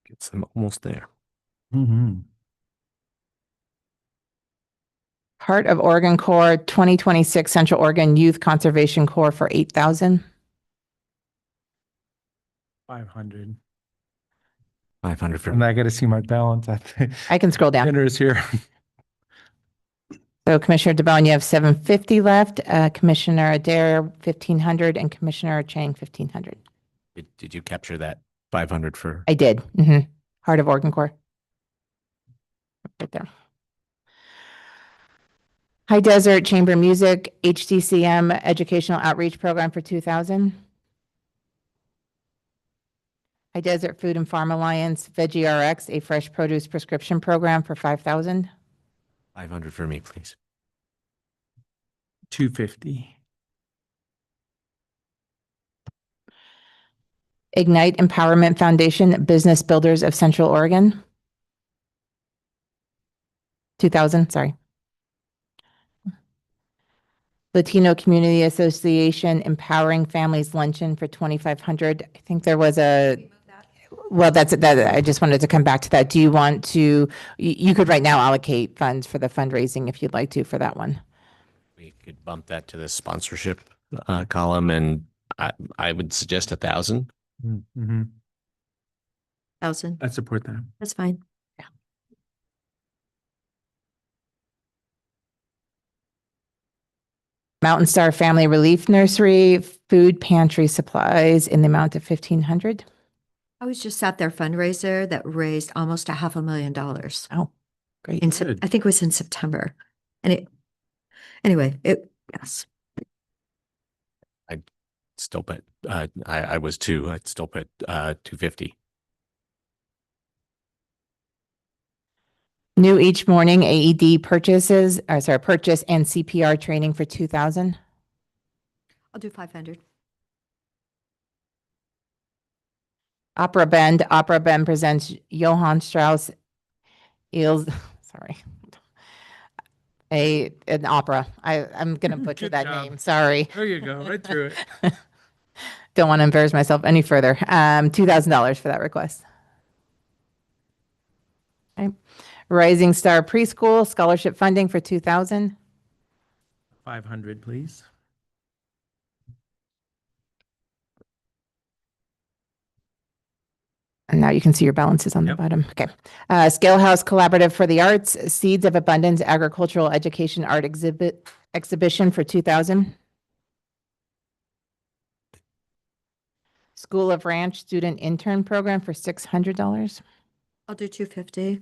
Gets them almost there. Mm-hmm. Heart of Oregon Corps 2026 Central Oregon Youth Conservation Corps for 8,000. 500. 500 for And me. I got to see my balance. I think I can scroll down. dinner is here. So Commissioner DeBonne, you have 750 left, Commissioner Adair, 1,500, and Commissioner Chang, 1,500. Did you capture that 500 for? I did. Heart of Oregon Corps. Right there. High Desert Chamber Music, HDCM Educational Outreach Program for 2,000. High Desert Food and Farm Alliance, Veggie RX, a fresh produce prescription program for 5,000. 500 for me, please. 250. Ignite Empowerment Foundation, Business Builders of Central Oregon. 2,000, sorry. Latino Community Association Empowering Families Luncheon for 2,500. I think there was well, that. I just wanted to come back to that. Do you want to, you could right now allocate funds for the fundraising if you'd like to for that one. We could bump that to the sponsorship column, and I would suggest 1,000. 1,000. I support that. That's fine. Mountain Star Family Relief Nursery, food pantry supplies in the amount of 1,500. I was just at their fundraiser that raised almost $500,000. Oh, great. I think it was in September. And yes. Still put, I was too. I'd still put 250. New each morning AED purchase and CPR training for 2,000. I'll do 500. Opera Bend presents Johann Strauss an opera. I'm going to butcher Good that job. name. Sorry. There you go, right through it. Don't want to embarrass myself any further. $2,000 for that request. Okay. Rising Star Preschool scholarship funding for 2,000. 500, please. And now you can see your balances on the Yep. bottom. Okay. Scale House Collaborative for the Arts, Seeds of Abundance Agricultural Education Art Exhibition for 2,000. School of Ranch Student Intern Program for $600. I'll do 250.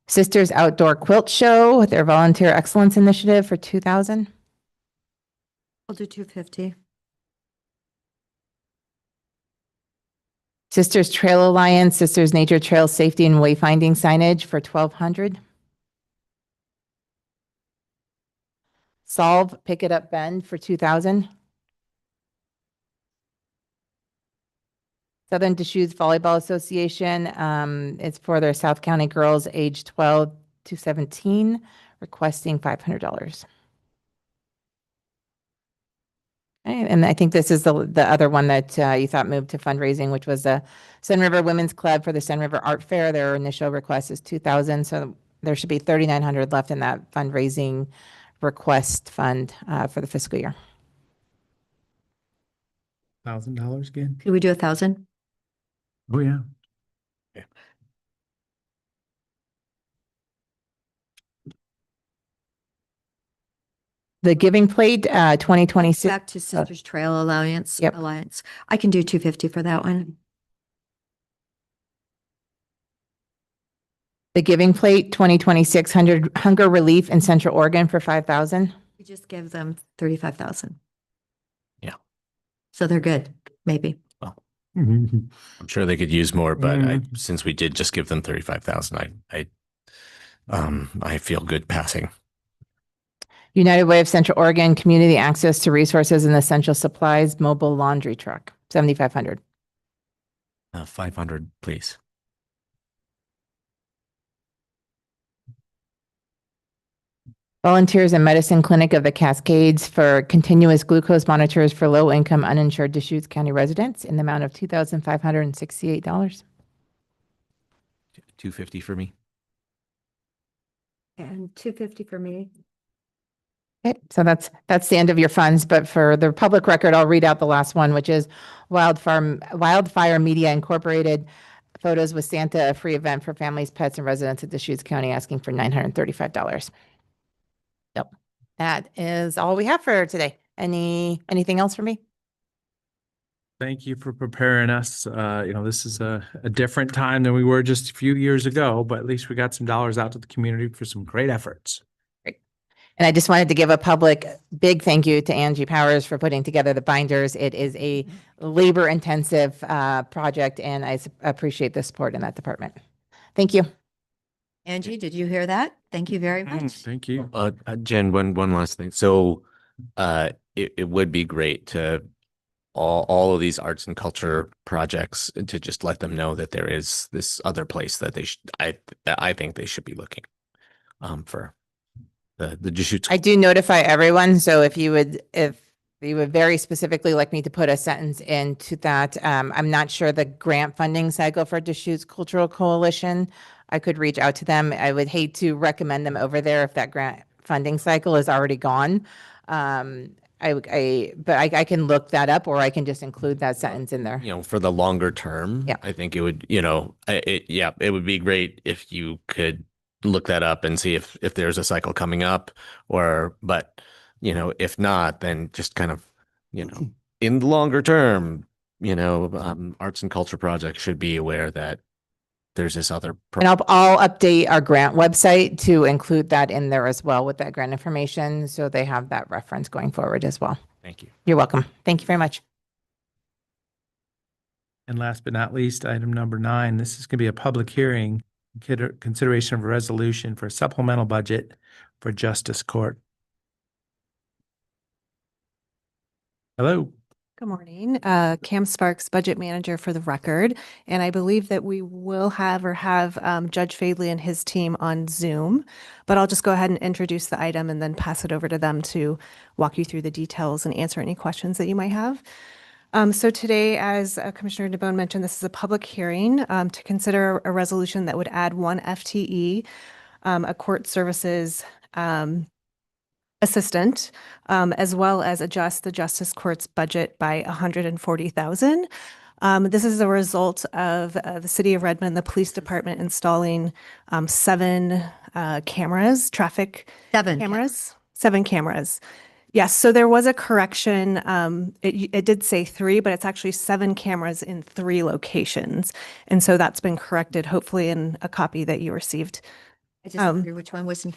Sisters Outdoor Quilt Show, their Volunteer Excellence Initiative for 2,000. I'll do 250. Sisters Trail Alliance, Sisters Nature Trail Safety and Wayfinding Signage for 1,200. Solve Pick It Up Bend for 2,000. Southern Deschutes Volleyball Association, it's for their South County girls age 12 to 17, requesting $500. Okay, and I think this is the other one that you thought moved to fundraising, which was the Sun River Women's Club for the Sun River Art Fair. Their initial request is 2,000, so there should be 3,900 left in that fundraising request fund for the fiscal year. $1,000 again? Could we do 1,000? Oh, yeah. The Giving Plate 2026. Back to Sisters Trail Alliance. Yep. I can do 250 for that one. The Giving Plate 2026 Hunger Relief in Central Oregon for 5,000. We just give them 35,000. Yeah. So they're good, maybe. I'm sure they could use more, but since we did just give them 35,000, I feel good passing. United Way of Central Oregon Community Access to Resources and Essential Supplies Mobile Laundry Truck, 7,500. 500, please. Volunteers and Medicine Clinic of the Cascades for continuous glucose monitors for low-income uninsured Deschutes County residents in the amount of $2,568. 250 for me. And 250 for me. Okay, so that's the end of your funds, but for the public record, I'll read out the last one, which is Wildfire Media Incorporated Photos with Santa, a free event for families, pets, and residents of Deschutes County, asking for $935. Yep, that is all we have for today. Anything else for me? Thank you for preparing us. This is a different time than we were just a few years ago, but at least we got some dollars out to the community for some great efforts. And I just wanted to give a public big thank you to Angie Powers for putting together the binders. It is a labor intensive project, and I appreciate the support in that department. Thank you. Angie, did you hear that? Thank you very much. Thank you. Jen, one last thing. So, it would be great to all of these arts and culture projects to just let them know that there is this other place that they should, I think they should be looking, for the Deschutes. I do notify everyone, so if you would very specifically like me to put a sentence into that, I'm not sure the grant funding cycle for Deschutes Cultural Coalition. I could reach out to them. I would hate to recommend them over there if that grant funding cycle is already gone. I can look that up, or I can just include that sentence in there. For the longer term, Yeah. I think it would, it would be great if you could look that up and see if there's a cycle coming up, but if not, then just kind of, in the longer term, arts and culture projects should be aware that there's this other. And I'll update our grant website to include that in there as well with that grant information, so they have that reference going forward as well. Thank you. You're welcome. Thank you very much. And last but not least, item number 9, this is going to be a public hearing, consideration of a resolution for a supplemental budget for Justice Court. Hello. Good morning. Cam Sparks, Budget Manager for the record. And I believe that we will have Judge Fadley and his team on Zoom, but I'll just go ahead and introduce the item and then pass it over to them to walk you through the details and answer any questions that you might have. So today, as Commissioner DeBonne mentioned, this is a public hearing to consider a resolution that would add 1 FTE, a court services assistant, as well as adjust the Justice Court's budget by $140,000. This is a result of the City of Redmond, the Police Department installing 7 cameras, traffic 7 cameras, 7 cameras. Yes, so there was a correction. It did say 3, but it's actually 7 cameras in 3 locations. And so that's been corrected, hopefully in a copy that you received. I just wonder which one wasn't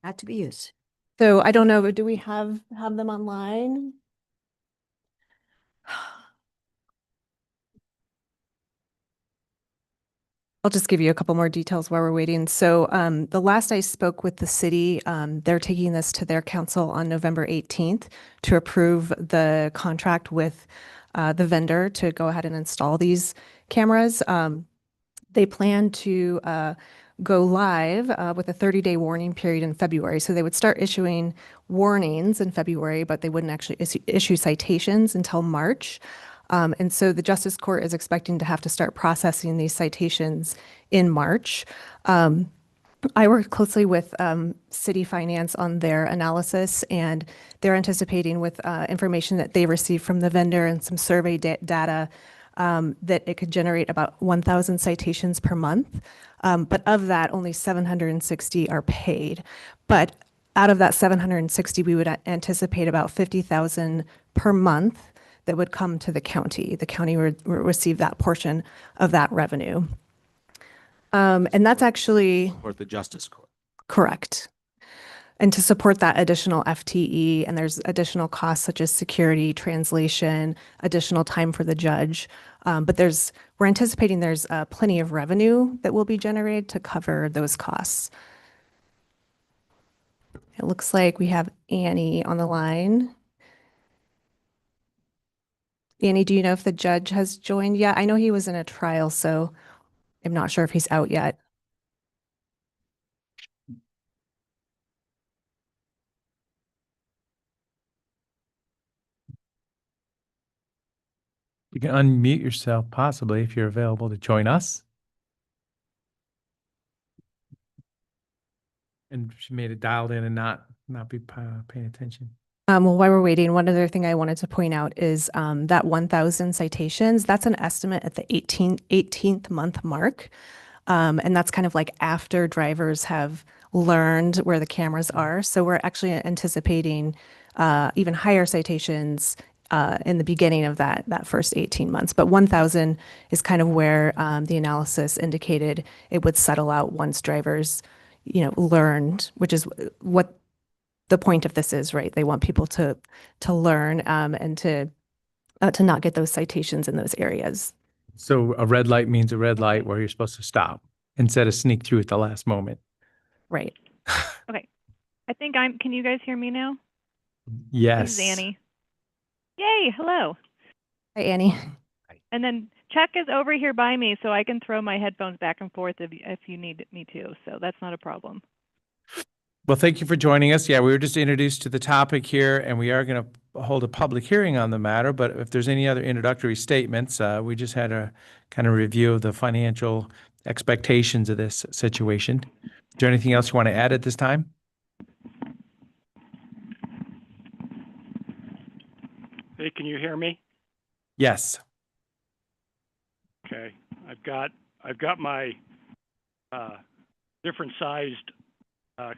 not to be used. So I don't know, but do we have them online? I'll just give you a couple more details while we're waiting. So the last I spoke with the city, they're taking this to their council on November 18th to approve the contract with the vendor to go ahead and install these cameras. They plan to go live with a 30-day warning period in February. So they would start issuing warnings in February, but they wouldn't actually issue citations until March. And so the Justice Court is expecting to have to start processing these citations in March. I worked closely with City Finance on their analysis, and they're anticipating with information that they received from the vendor and some survey data that it could generate about 1,000 citations per month. But of that, only 760 are paid. But out of that 760, we would anticipate about 50,000 per month that would come to the county. The county would receive that portion of that revenue. And that's actually Or the Justice Court. correct. And to support that additional FTE, and there's additional costs such as security, translation, additional time for the judge. But we're anticipating there's plenty of revenue that will be generated to cover those costs. It looks like we have Annie on the line. Annie, do you know if the judge has joined yet? I know he was in a trial, so I'm not sure if he's out yet. You can unmute yourself possibly if you're available to join us. And she made it dialed in and not be paying attention. Well, while we're waiting, one other thing I wanted to point out is that 1,000 citations, that's an estimate at the 18th month mark. And that's kind of like after drivers have learned where the cameras are. So we're actually anticipating even higher citations in the beginning of that first 18 months. But 1,000 is kind of where the analysis indicated it would settle out once drivers, learned, which is what the point of this is, right? They want people to learn and to not get those citations in those areas. So a red light means a red light where you're supposed to stop instead of sneak through at the last moment. Right. Okay. Can you guys hear me now? Yes. This is Annie. Yay, hello. Hi, Annie. And then Chuck is over here by me, so I can throw my headphones back and forth if you need me to, so that's not a problem. Well, thank you for joining us. Yeah, we were just introduced to the topic here, and we are going to hold a public hearing on the matter. But if there's any other introductory statements, we just had a kind of review of the financial expectations of this situation. Is there anything else you want to add at this time? Hey, can you hear me? Yes. Okay, I've got my different sized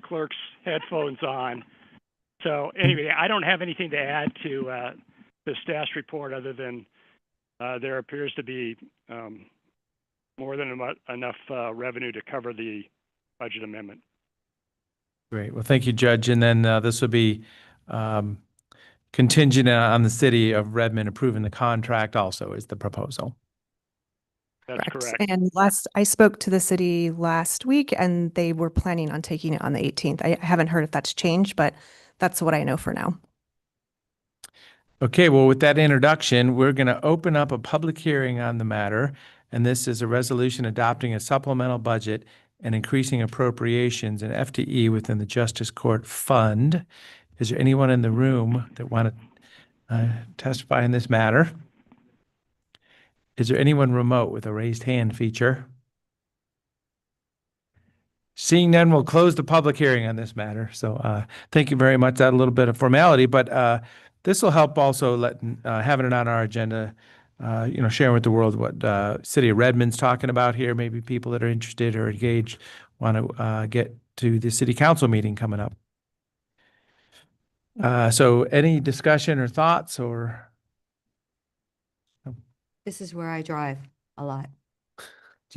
clerk's headphones on. So anyway, I don't have anything to add to the staff's report other than there appears to be more than enough revenue to cover the budget amendment. Great. Well, thank you, Judge. And then this will be contingent on the city of Redmond approving the contract also is the proposal. That's correct. And I spoke to the city last week and they were planning on taking it on the 18th. I haven't heard if that's changed, but that's what I know for now. Okay, well, with that introduction, we're going to open up a public hearing on the matter. And this is a resolution adopting a supplemental budget and increasing appropriations and FTE within the Justice Court Fund. Is there anyone in the room that want to testify in this matter? Is there anyone remote with a raised hand feature? Seeing none, we'll close the public hearing on this matter. So thank you very much. That's a little bit of formality, but this will help also having it on our agenda, sharing with the world what City of Redmond's talking about here. Maybe people that are interested or engaged want to get to the city council meeting coming up. So any discussion or thoughts or? This is where I drive a lot. Do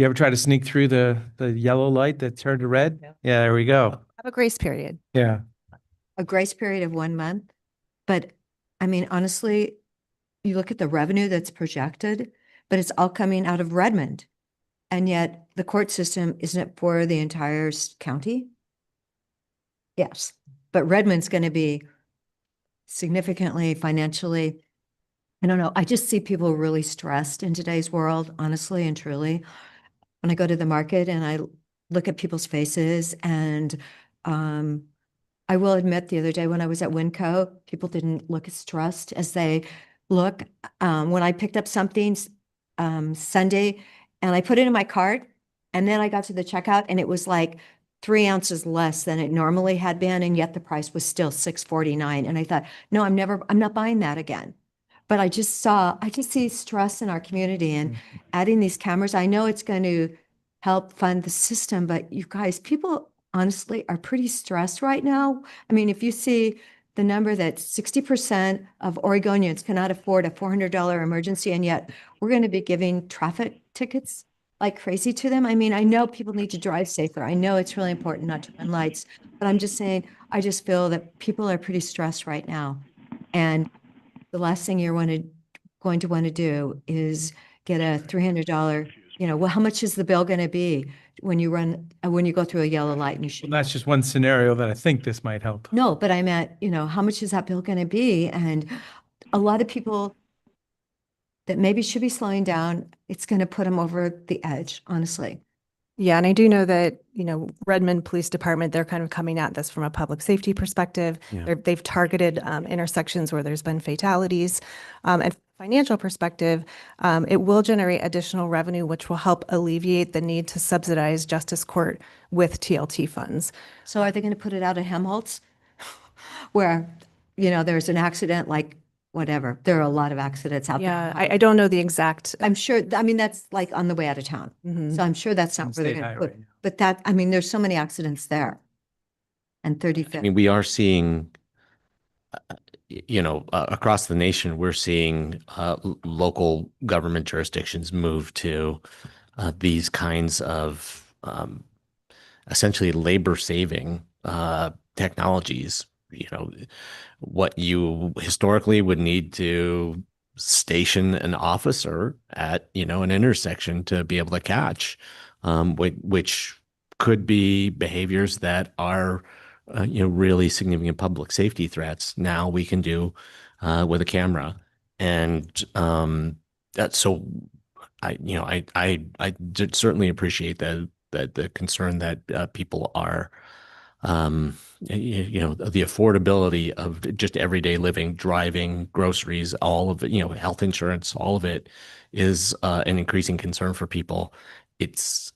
you ever try to sneak through the yellow light that turned to red? Yeah, there we go. Have a grace period. Yeah. A grace period of 1 month. But I mean, honestly, you look at the revenue that's projected, but it's all coming out of Redmond. And yet the court system, isn't it for the entire county? Yes, but Redmond's going to be significantly financially, I don't know. I just see people really stressed in today's world, honestly and truly. When I go to the market and I look at people's faces and I will admit the other day when I was at Winco, people didn't look as stressed as they look. When I picked up something Sunday and I put it in my cart and then I got to the checkout and it was like 3 ounces less than it normally had been. And yet the price was still $6.49. And I thought, no, I'm not buying that again. But I just see stress in our community and adding these cameras. I know it's going to help fund the system, but you guys, people honestly are pretty stressed right now. I mean, if you see the number that 60% of Oregonians cannot afford a $400 emergency, and yet we're going to be giving traffic tickets like crazy to them. I mean, I know people need to drive safer. I know it's really important not to run lights, but I'm just saying, I just feel that people are pretty stressed right now. And the last thing you're going to want to do is get a $300, well, how much is the bill going to be when you go through a yellow light and you should? Well, that's just one scenario that I think this might help. No, but I meant, how much is that bill going to be? And a lot of people that maybe should be slowing down, it's going to put them over the edge, honestly. Yeah, and I do know that, Redmond Police Department, they're kind of coming at this from a public safety perspective. Yeah. They've targeted intersections where there's been fatalities. And financial perspective, it will generate additional revenue, which will help alleviate the need to subsidize Justice Court with TLT funds. So are they going to put it out at Helmholtz? Where you know, there's an accident, like whatever. There are a lot of accidents out Yeah, there. I don't know the exact. I'm sure, I mean, that's like on the way out of town. Mhm. So I'm sure that's not where they're State gonna highway, put, yeah. but that, I mean, there's so many accidents there. And I 35th. mean, we are seeing, across the nation, we're seeing local government jurisdictions move to these kinds of essentially labor-saving technologies. You know, what you historically would need to station an officer at, an intersection to be able to catch, which could be behaviors that are, really significant public safety threats. Now we can do with a camera, and that's so. I did certainly appreciate that the concern that people are, the affordability of just everyday living, driving, groceries, all of it, health insurance, all of it is an increasing concern for people. It's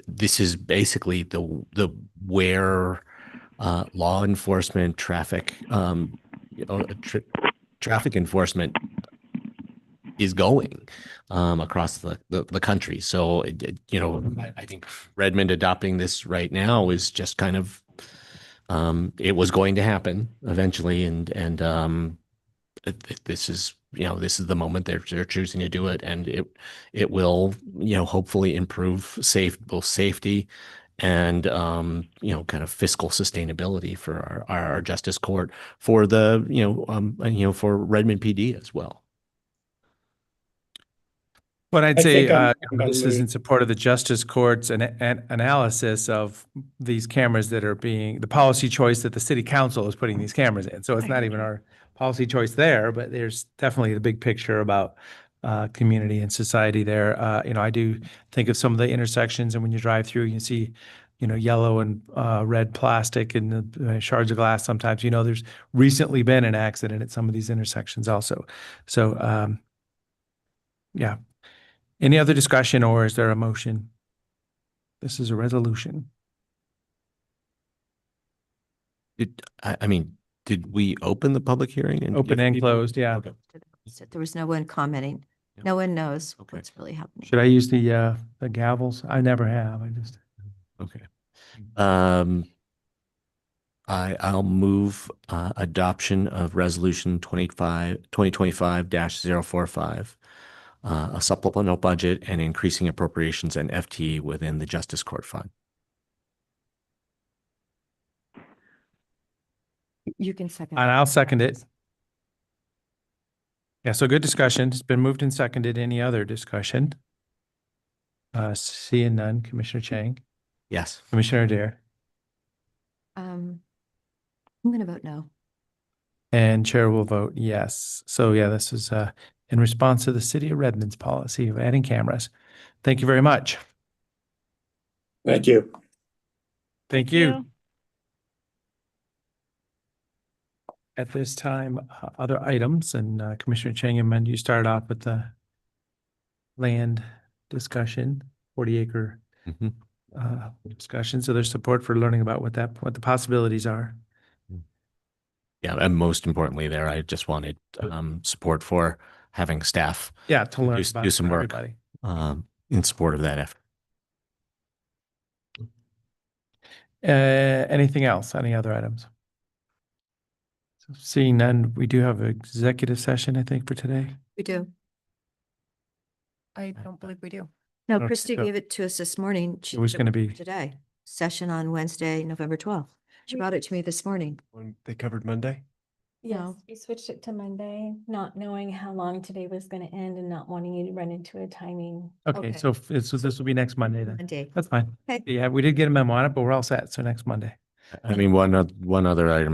this is basically the where law enforcement, traffic enforcement is going across the country. So, I think Redmond adopting this right now is just kind of, it was going to happen eventually. And this is, this is the moment they're choosing to do it. And it will, hopefully improve both safety and, kind of fiscal sustainability for our justice court, for for Redmond PD as well. But I'd I say think I'm gonna this is in leave. support of the Justice Court's analysis of these cameras that are being, the policy choice that the city council is putting these cameras in. So it's not even our policy choice there, but there's definitely the big picture about community and society there. I do think of some of the intersections, and when you drive through, you see, yellow and red plastic and the shards of glass sometimes. There's recently been an accident at some of these intersections also. So, yeah. Any other discussion, or is there a motion? This is a resolution. Did we open the public hearing? And Open give and people- closed, yeah. Okay. There was no one commenting. No one knows Okay. what's really happening. Should I use the gavels? I never have. I just. Okay. I'll move adoption of resolution 2025-045, a supplemental budget and increasing appropriations and FTE within the Justice Court Fund. You can second. And I'll second it. Yeah, so good discussion. It's been moved and seconded. Any other discussion? Seeing none. Commissioner Chang, Yes. Commissioner Adair, I'm gonna vote no. and Chair will vote yes. So yeah, this is in response to the City of Redmond's policy of adding cameras. Thank you very much. Thank you. Thank you. At this time, other items, and Commissioner Chang, and you started off with the land discussion, 40-acre discussion. So there's support for learning about what the possibilities are. Yeah, and most importantly there, I just wanted support for having staff Yeah, to learn do about some for work everybody. in support of that effort. Anything else? Any other items? So seeing none, we do have an executive session, I think, for today. We do. I don't believe we do. No, Okay, Christy so gave it to us this morning. She it was did gonna be- today, session on Wednesday, November 12th. She brought it to me this morning. When they covered Monday? No. We switched it to Monday, not knowing how long today was gonna end and not wanting you to run into a timing. Okay, so this will be next Monday then. Monday. That's fine. Okay. Yeah, we did get a memo on it, but we're all set. So next Monday. I mean, one other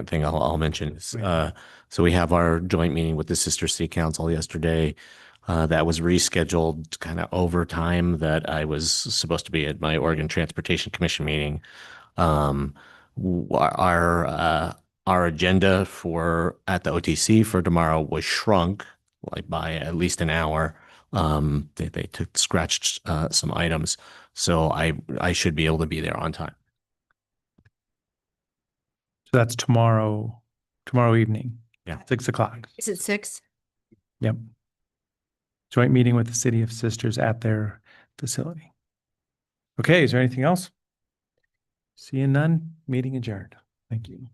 thing I'll mention is, so we have our joint meeting with the Sister City Council yesterday. That was rescheduled kind of over time that I was supposed to be at my Oregon Transportation Commission meeting. Our agenda at the OTC for tomorrow was shrunk like by at least an hour. They scratched some items, so I should be able to be there on time. So that's tomorrow evening. Yeah. 6 o'clock. Is it 6? Yep. Joint meeting with the City of Sisters at their facility. Okay, is there anything else? Seeing none, meeting adjourned. Thank you.